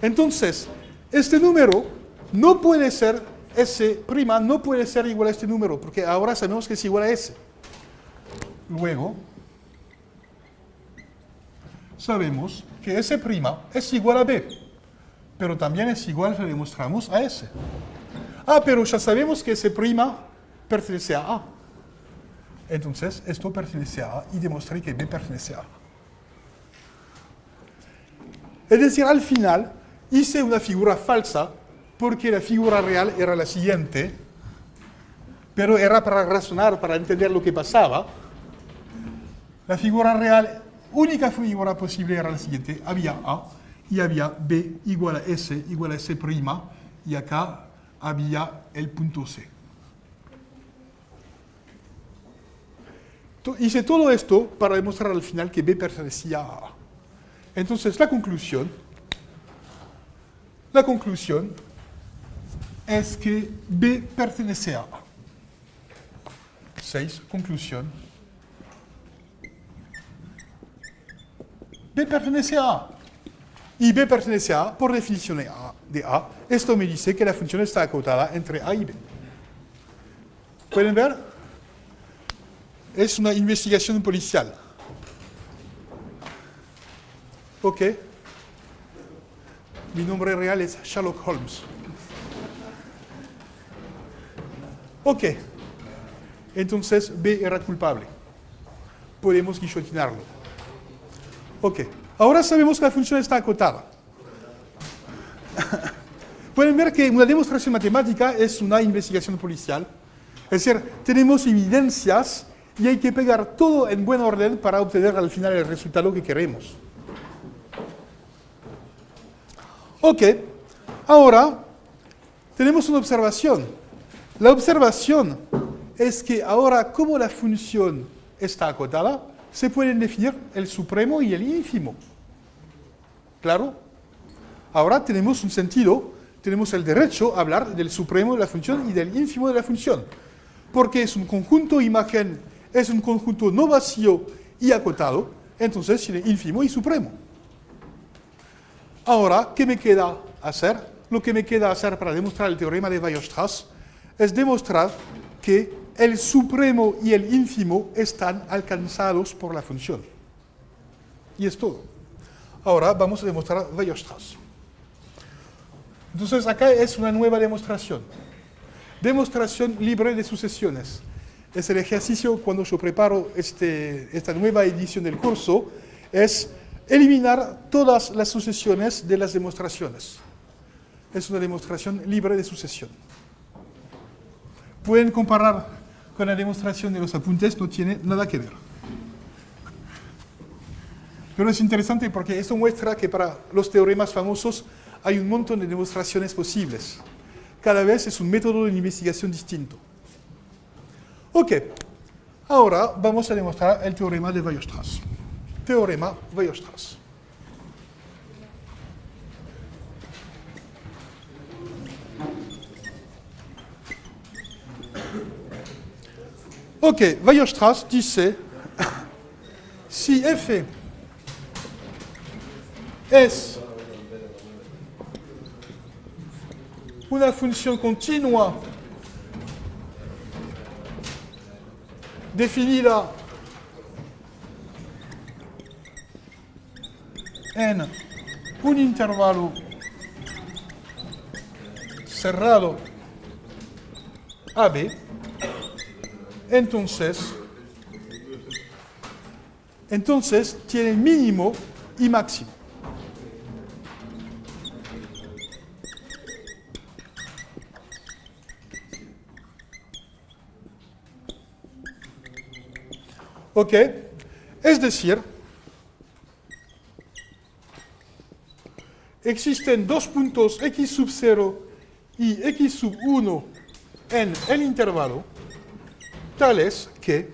Entonces, este número no puede ser, S' no puede ser igual a este número, porque ahora sabemos que es igual a S. Luego, sabemos que S' es igual a B, pero también es igual, lo demostramos, a S. Ah, pero ya sabemos que S' pertenece a A. Entonces, esto pertenece a A y demostré que B pertenece a A. Es decir, al final, hice una figura falsa porque la figura real era la siguiente, pero era para razonar, para entender lo que pasaba. La figura real, única figura posible era la siguiente. Había A y había B igual a S, igual a S', y acá había el punto C. Hice todo esto para demostrar al final que B pertenecía a A. Entonces, la conclusión es que B pertenece a A. 6. Conclusión. B pertenece a A. Y B pertenece a A por definición de A. Esto me dice que la función está acotada entre A y B. ¿Pueden ver? Es una investigación policial. Ok. Mi nombre real es Sherlock Holmes. Ok. Entonces B era culpable. Podemos guillotinarlo. Ok. Ahora sabemos que la función está acotada. Pueden ver que una demostración matemática es una investigación policial. Es decir, tenemos evidencias y hay que pegar todo en buen orden para obtener al final el resultado que queremos. Ok. Ahora tenemos una observación. La observación es que ahora, como la función está acotada, se pueden definir el supremo y el ínfimo. ¿Claro? Ahora tenemos un sentido, tenemos el derecho a hablar del supremo de la función y del ínfimo de la función. Porque es un conjunto imagen, es un conjunto no vacío y acotado, entonces tiene ínfimo y supremo. Ahora, ¿qué me queda hacer? Lo que me queda hacer para demostrar el teorema de Weierstrass es demostrar que el supremo y el ínfimo están alcanzados por la función. Y es todo. Ahora vamos a demostrar Weierstrass. Entonces acá es una nueva demostración. Demostración libre de sucesiones. Es el ejercicio cuando yo preparo esta nueva edición del curso, es eliminar todas las sucesiones de las demostraciones. Es una demostración libre de sucesión. Pueden comparar con la demostración de los apuntes, no tiene nada que ver. Pero es interesante porque esto muestra que para los teoremas famosos hay un montón de demostraciones posibles. Cada vez es un método de investigación distinto. Ok, ahora vamos a demostrar el teorema de Weierstrass. Teorema Weierstrass. Ok, Weierstrass dice, si f es una función continua definida en un intervalo cerrado AB, entonces tiene mínimo y máximo. Ok, es decir, existen dos puntos x sub 0 y x sub 1 en el intervalo, tales que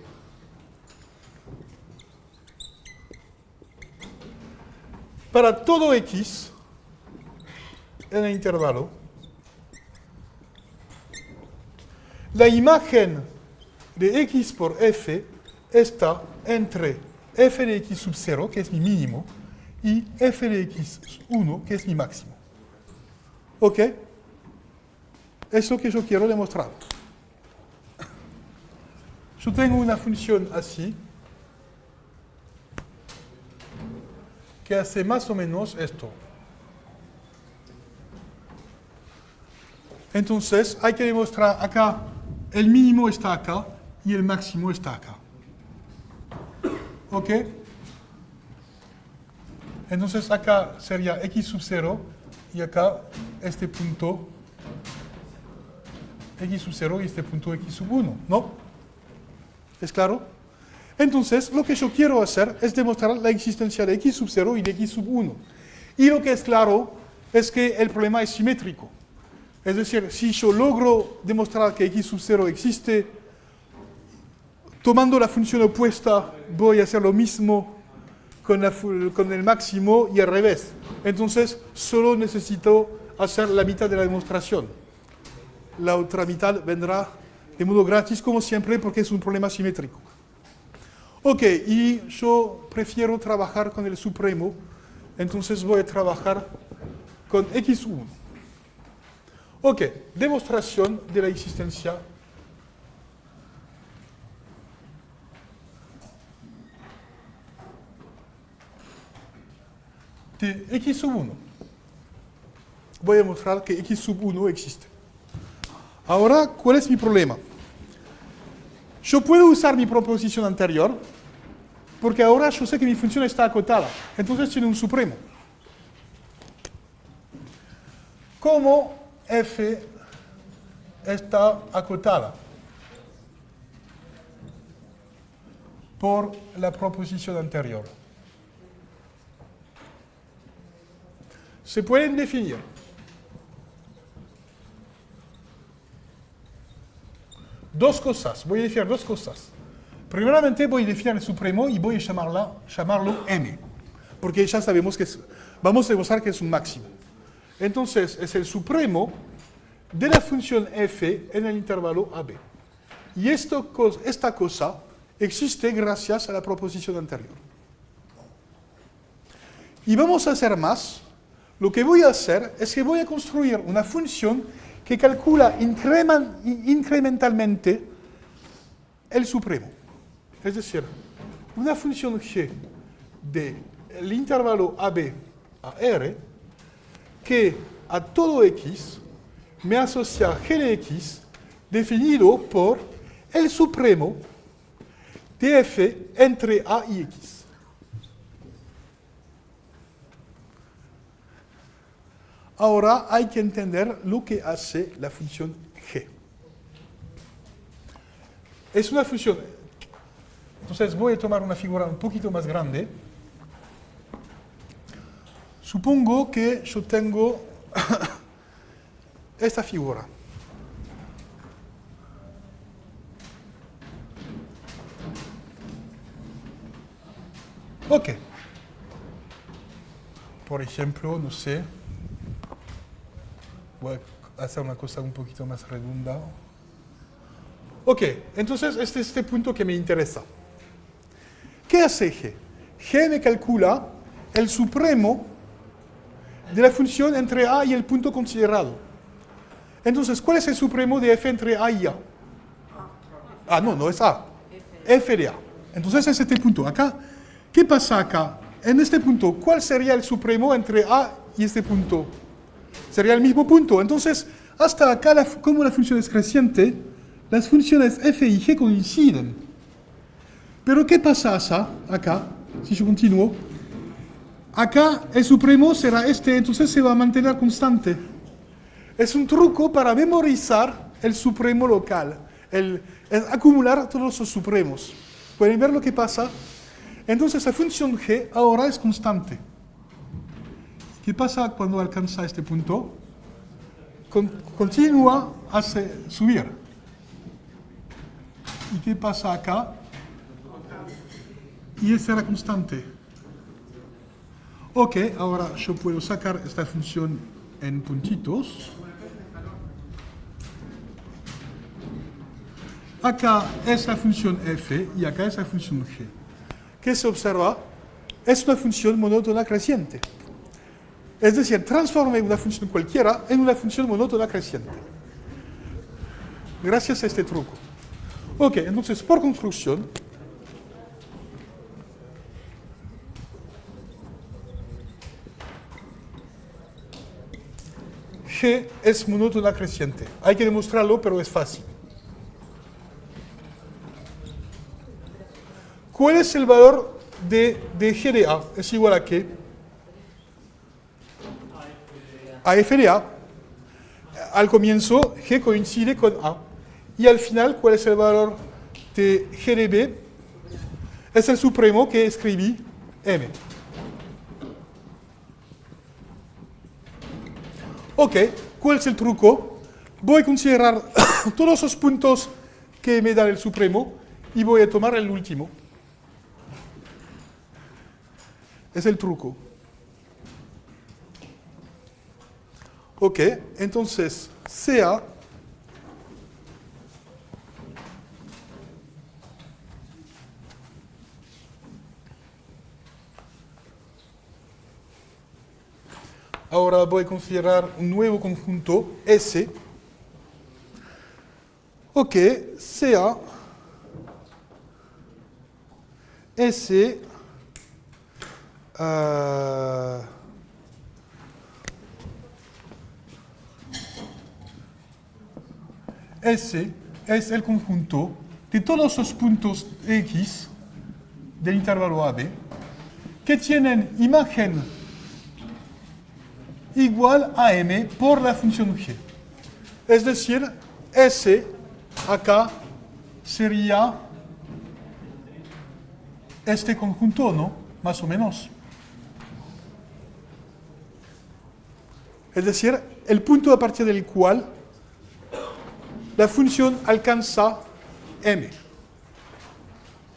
para todo x en el intervalo, la imagen de x por f está entre f de x sub 0, que es mi mínimo, y f de x sub 1, que es mi máximo. ¿Ok? Es lo que yo quiero demostrar. Yo tengo una función así, que hace más o menos esto. Entonces, hay que demostrar acá, el mínimo está acá y el máximo está acá. ¿Ok? Entonces acá sería x sub 0 y acá este punto x sub 0 y este punto x sub 1, ¿no? ¿Es claro? Entonces lo que yo quiero hacer es demostrar la existencia de x sub 0 y de x sub 1. Y lo que es claro es que el problema es simétrico. Es decir, si yo logro demostrar que x sub 0 existe tomando la función opuesta, voy a hacer lo mismo con el máximo y al revés. Entonces, solo necesito hacer la mitad de la demostración. La otra mitad vendrá de modo gratis, como siempre, porque es un problema simétrico. Ok, y yo prefiero trabajar con el supremo, entonces voy a trabajar con x1. Ok, demostración de la existencia de x sub 1. Voy a demostrar que x sub 1 existe. Ahora, ¿cuál es mi problema? Yo puedo usar mi proposición anterior, porque ahora yo sé que mi función está acotada. Entonces tiene un supremo. ¿Cómo f está acotada? Por la proposición anterior. Se pueden definir dos cosas. Voy a definir dos cosas. Primeramente voy a definir el supremo y voy a llamarlo m. Porque ya sabemos que vamos a demostrar que es un máximo. Entonces es el supremo de la función f en el intervalo AB. Y esta cosa existe gracias a la proposición anterior. Y vamos a hacer más. Lo que voy a hacer es que voy a construir una función que calcula incrementalmente el supremo. Es decir, una función g del intervalo AB a R que a todo x me asocia g de x definido por el supremo de f entre a y x. Ahora hay que entender lo que hace la función g. Es una función. Entonces voy a tomar una figura un poquito más grande. Supongo que yo tengo esta figura. Ok. Por ejemplo, no sé. Voy a hacer una cosa un poquito más redonda. Ok, entonces este es este punto que me interesa. ¿Qué hace g? G me calcula el supremo de la función entre a y el punto considerado. Entonces, ¿cuál es el supremo de f entre a y a? Ah, no es a. F de a. Entonces es este punto. Acá, ¿qué pasa acá? En este punto, ¿cuál sería el supremo entre a y este punto? Sería el mismo punto. Entonces, hasta acá, como la función es creciente, las funciones f y g coinciden. Pero ¿qué pasa acá? Si yo continúo, acá el supremo será este, entonces se va a mantener constante. Es un truco para memorizar el supremo local, es acumular todos los supremos. ¿Pueden ver lo que pasa? Entonces la función g ahora es constante. ¿Qué pasa cuando alcanza este punto? Continúa a subir. ¿Y qué pasa acá? Y esa era constante. Ok, ahora yo puedo sacar esta función en puntitos. Acá es la función f y acá es la función g. ¿Qué se observa? Es una función monótona creciente. Es decir, transformé una función cualquiera en una función monótona creciente. Gracias a este truco. Ok, entonces por construcción, G es monótona creciente. Hay que demostrarlo, pero es fácil. ¿Cuál es el valor de G de A? Es igual a ¿qué? A F de A. Al comienzo, G coincide con A. Y al final, ¿cuál es el valor de G de B? Es el supremo que escribí, M. Ok, ¿cuál es el truco? Voy a considerar todos los puntos que me dan el supremo y voy a tomar el último. Es el truco. Ok, entonces sea ahora voy a considerar un nuevo conjunto S. Ok, sea S S es el conjunto de todos los puntos X del intervalo AB que tienen imagen igual a M por la función G. Es decir, S acá sería este conjunto, ¿no? Más o menos. Es decir, el punto a partir del cual la función alcanza M.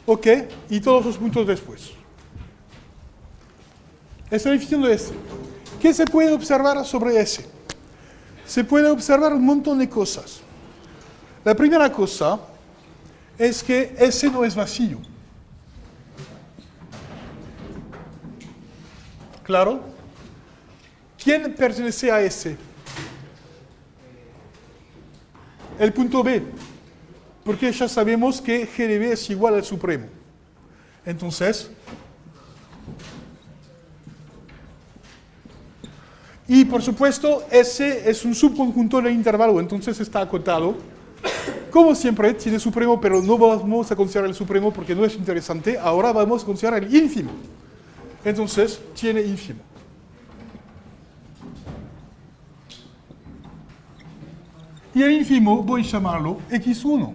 ¿Ok? Y todos los puntos después. Es la definición de S. ¿Qué se puede observar sobre S? Se puede observar un montón de cosas. La primera cosa es que S no es vacío. ¿Claro? ¿Quién pertenece a S? El punto B. Porque ya sabemos que G de B es igual al supremo. Entonces, y por supuesto, S es un subconjunto del intervalo, entonces está acotado. Como siempre, tiene supremo, pero no vamos a considerar el supremo porque no es interesante. Ahora vamos a considerar el ínfimo. Entonces, tiene ínfimo. Y el ínfimo voy a llamarlo x1.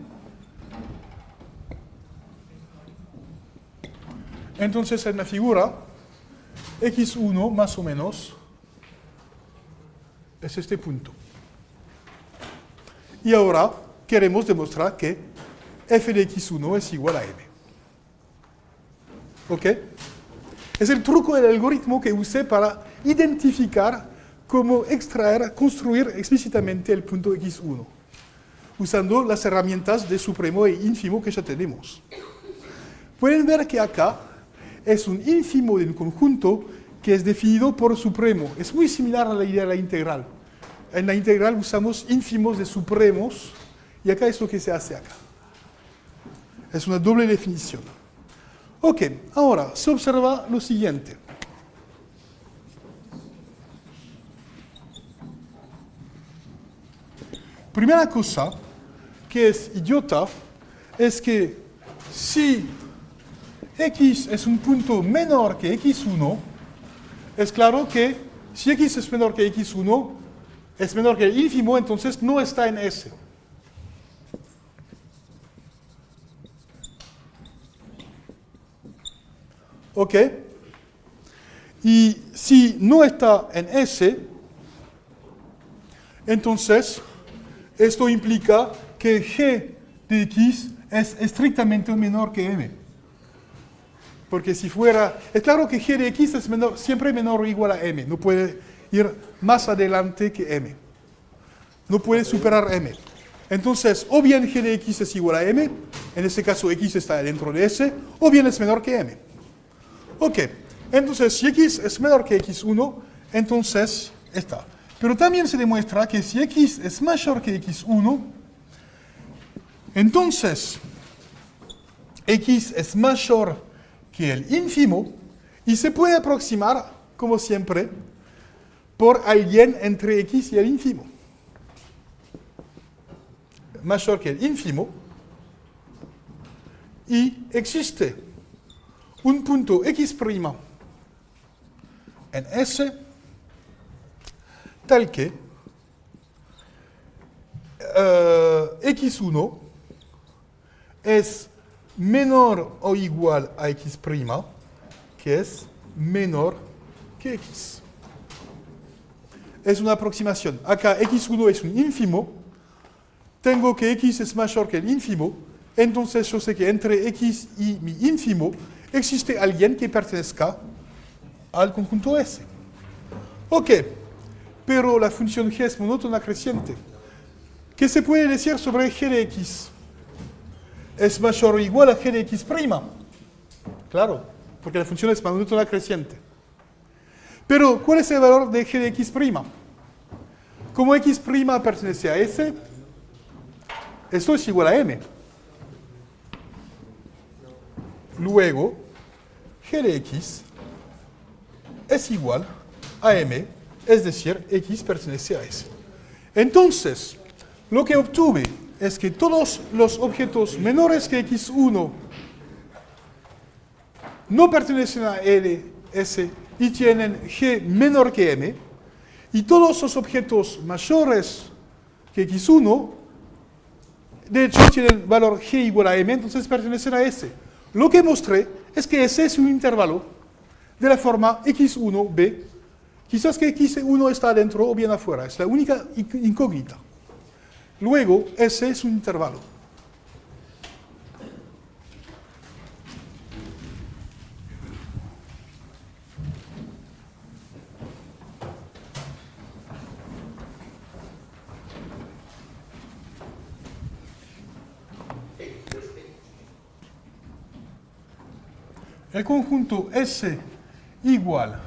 Entonces, en la figura, x1 más o menos es este punto. Y ahora queremos demostrar que f de x1 es igual a m. ¿Ok? Es el truco del algoritmo que usé para identificar cómo extraer, construir explícitamente el punto x1, usando las herramientas de supremo e ínfimo que ya tenemos. Pueden ver que acá es un ínfimo de un conjunto que es definido por supremo. Es muy similar a la idea de la integral. En la integral usamos ínfimos de supremos y acá es lo que se hace acá. Es una doble definición. Ok, ahora se observa lo siguiente. Primera cosa que es idiota es que si x es un punto menor que x1, es claro que si x es menor que x1, es menor que el ínfimo, entonces no está en S. ¿Ok? Y si no está en S, entonces esto implica que G de X es estrictamente menor que M. Porque si fuera... Es claro que G de X es menor, siempre menor o igual a M. No puede ir más adelante que M. No puede superar M. Entonces, o bien G de X es igual a M, en este caso X está dentro de S, o bien es menor que M. Ok, entonces si X es menor que X1, entonces está. Pero también se demuestra que si X es mayor que X1, entonces X es mayor que el ínfimo y se puede aproximar, como siempre, por alguien entre X y el ínfimo. Mayor que el ínfimo. Y existe un punto X' en S tal que X1 es menor o igual a X', que es menor que X. Es una aproximación. Acá X1 es un ínfimo. Tengo que X es mayor que el ínfimo. entonces yo sé que entre x y mi ínfimo existe alguien que pertenezca al conjunto S. Ok, pero la función g es monótona creciente. ¿Qué se puede decir sobre g de x? ¿Es mayor o igual a g de x'? Claro, porque la función es monótona creciente. Pero, ¿cuál es el valor de g de x'? Como x' pertenece a S, esto es igual a m. Luego, g de x es igual a m, es decir, x pertenece a S. Entonces, lo que obtuve es que todos los objetos menores que x1 no pertenecen a S y tienen g menor que m, y todos los objetos mayores que x1, de hecho, tienen valor g igual a m, entonces pertenecen a S. Lo que mostré es que S es un intervalo de la forma x1b. Quizás que x1 está adentro o bien afuera, es la única incógnita. Luego, S es un intervalo. El conjunto S igual,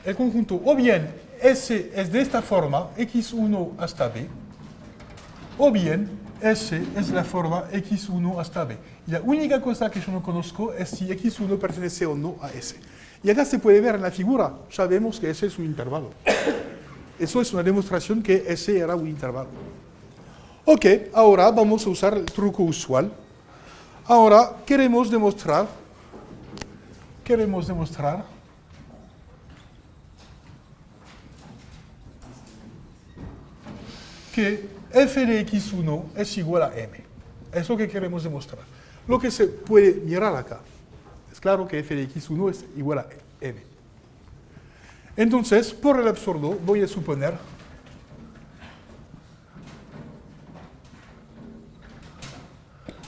el conjunto o bien S es de esta forma, x1 hasta b, o bien S es la forma x1 hasta b. Y la única cosa que yo no conozco es si x1 pertenece o no a S. Y acá se puede ver en la figura, ya vemos que S es un intervalo. Eso es una demostración que S era un intervalo. Ok, ahora vamos a usar el truco usual. Ahora queremos demostrar que f de x1 es igual a m. Es lo que queremos demostrar. Lo que se puede mirar acá. Es claro que f de x1 es igual a m. Entonces, por el absurdo, voy a suponer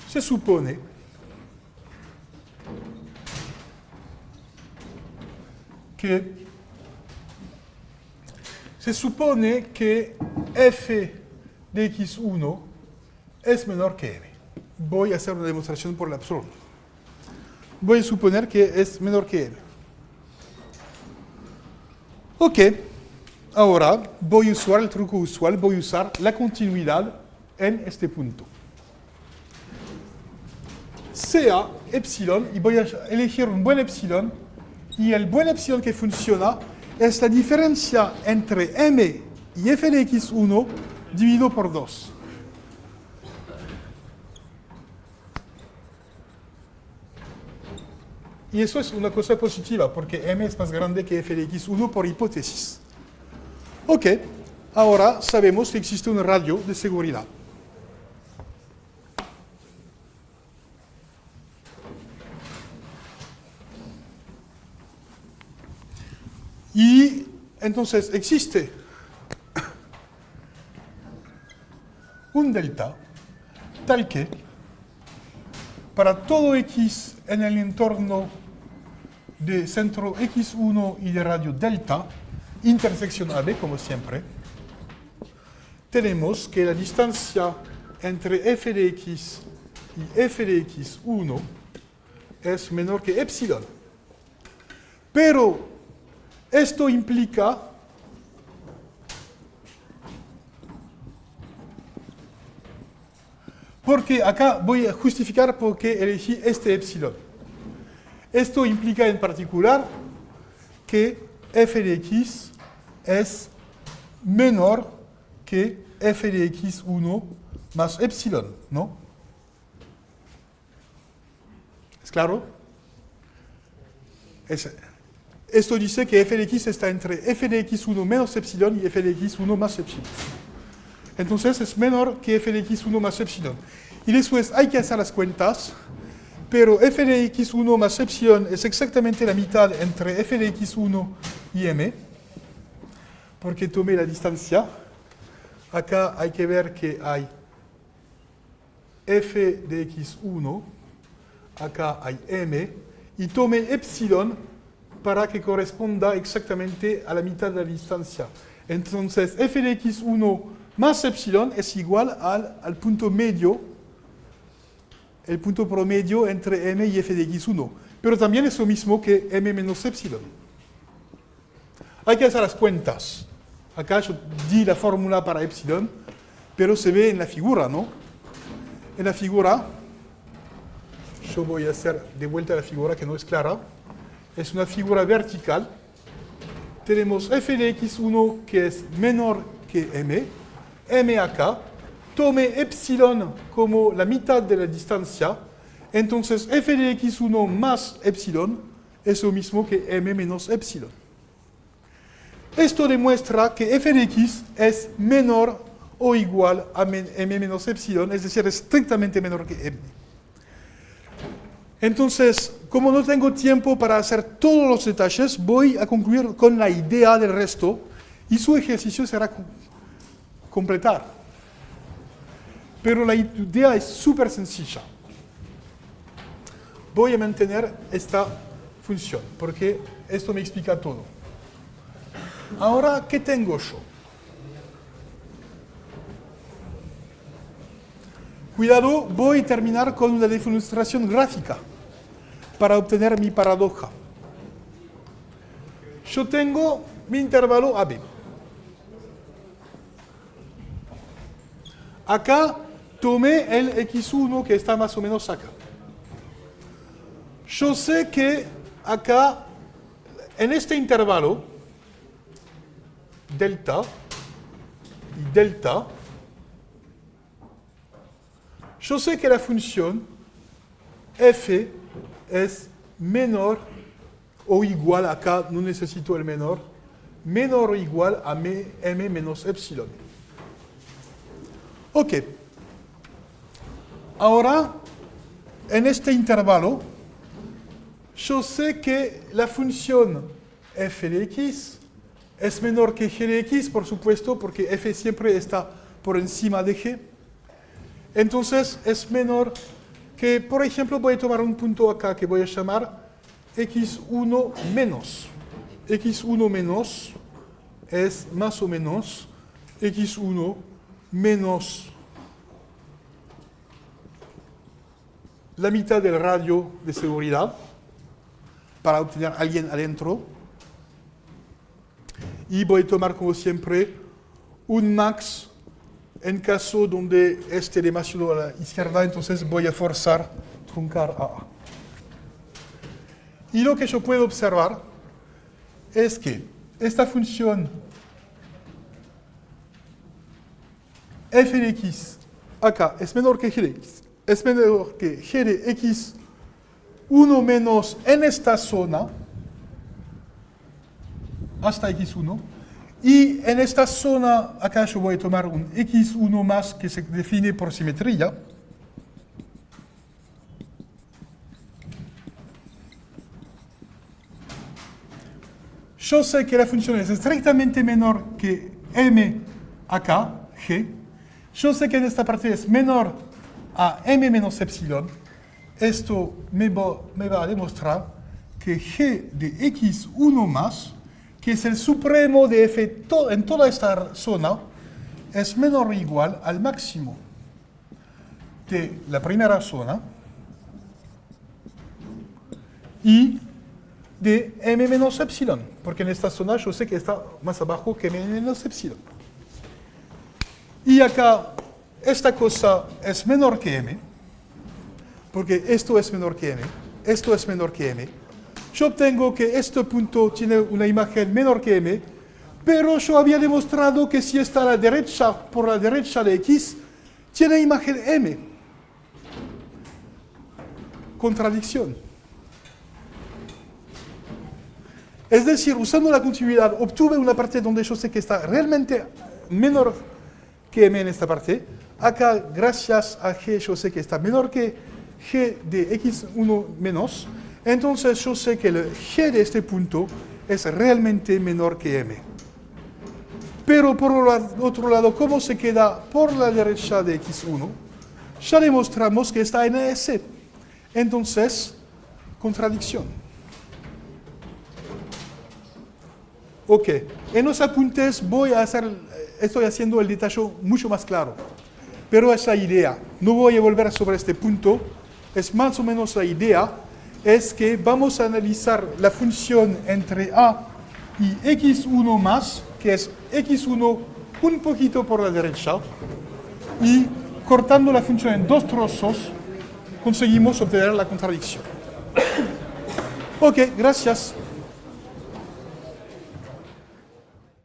se supone que f de x1 es menor que m. Voy a hacer una demostración por el absurdo. Voy a suponer que es menor que m. Ok, ahora voy a usar el truco usual, voy a usar la continuidad en este punto. Sea epsilon, y voy a elegir un buen epsilon, y el buen epsilon que funciona es la diferencia entre m y f de x1 dividido por 2. Y eso es una cosa positiva, porque m es más grande que f de x1 por hipótesis. Ok, ahora sabemos que existe un radio de seguridad. Y entonces existe un delta tal que para todo x en el entorno de centro x1 y de radio delta, intersección AB, como siempre, tenemos que la distancia entre f de x y f de x1 es menor que epsilon. Pero esto implica porque acá voy a justificar por qué elegí este epsilon. Esto implica en particular que f de x es menor que f de x1 más epsilon, ¿no? ¿Es claro? Esto dice que f de x está entre f de x1 menos epsilon y f de x1 más epsilon. Entonces es menor que f de x1 más epsilon. Y después hay que hacer las cuentas, pero f de x1 más epsilon es exactamente la mitad entre f de x1 y m, porque tomé la distancia. Acá hay que ver que hay f de x1, acá hay m, y tome epsilon para que corresponda exactamente a la mitad de la distancia. Entonces, f de x1 más epsilon es igual al punto medio, el punto promedio entre m y f de x1. Pero también es lo mismo que m menos epsilon. Hay que hacer las cuentas. Acá yo di la fórmula para epsilon, pero se ve en la figura, ¿no? En la figura, yo voy a hacer de vuelta la figura que no es clara. Es una figura vertical. Tenemos f de x1 que es menor que m acá. Tome epsilon como la mitad de la distancia. Entonces, f de x1 más epsilon es lo mismo que m menos epsilon. Esto demuestra que f de x es menor o igual a m menos epsilon, es decir, es estrictamente menor que m. Entonces, como no tengo tiempo para hacer todos los detalles, voy a concluir con la idea del resto y su ejercicio será completar. Pero la idea es súper sencilla. Voy a mantener esta función, porque esto me explica todo. Ahora, ¿qué tengo yo? Cuidado, voy a terminar con una demostración gráfica para obtener mi paradoja. Yo tengo mi intervalo AB. Acá tomé el x1 que está más o menos acá. Yo sé que acá, en este intervalo, delta y delta, yo sé que la función f es menor o igual, acá no necesito el menor o igual a m menos epsilon. Ok. Ahora, en este intervalo, yo sé que la función f de x es menor que g de x, por supuesto, porque f siempre está por encima de g. Entonces, es menor que, por ejemplo, voy a tomar un punto acá que voy a llamar x1 menos. x1 menos es más o menos x1 menos la mitad del radio de seguridad para obtener a alguien adentro. Y voy a tomar, como siempre, un max en caso donde esté demasiado a la izquierda, entonces voy a forzar truncar a A. Y lo que yo puedo observar es que esta función f de x acá es menor que g de x, es menor que g de x 1 menos en esta zona, hasta x1, y en esta zona, acá yo voy a tomar un x1 más que se define por simetría. Yo sé que la función es estrictamente menor que m acá, g. Yo sé que en esta parte es menor a m menos epsilon. Esto me va a demostrar que g de x1 más, que es el supremo de f en toda esta zona, es menor o igual al máximo de la primera zona y de m menos epsilon, porque en esta zona yo sé que está más abajo que m menos epsilon. Y acá esta cosa es menor que m, porque esto es menor que m, esto es menor que m. Yo obtengo que este punto tiene una imagen menor que m, pero yo había demostrado que si está a la derecha, por la derecha de x, tiene imagen m. Contradicción. Es decir, usando la continuidad, obtuve una parte donde yo sé que está realmente menor que m en esta parte. Acá, gracias a g, yo sé que está menor que g de x1 menos. Entonces yo sé que el g de este punto es realmente menor que m. Pero por otro lado, ¿cómo se queda por la derecha de x1? ya demostramos que está en S. Entonces, contradicción. Ok, en los apuntes estoy haciendo el detalle mucho más claro. Pero esa idea, no voy a volver sobre este punto, es más o menos la idea, es que vamos a analizar la función entre A y x1 más, que es x1 un poquito por la derecha, y cortando la función en dos trozos, conseguimos obtener la contradicción. Ok, gracias.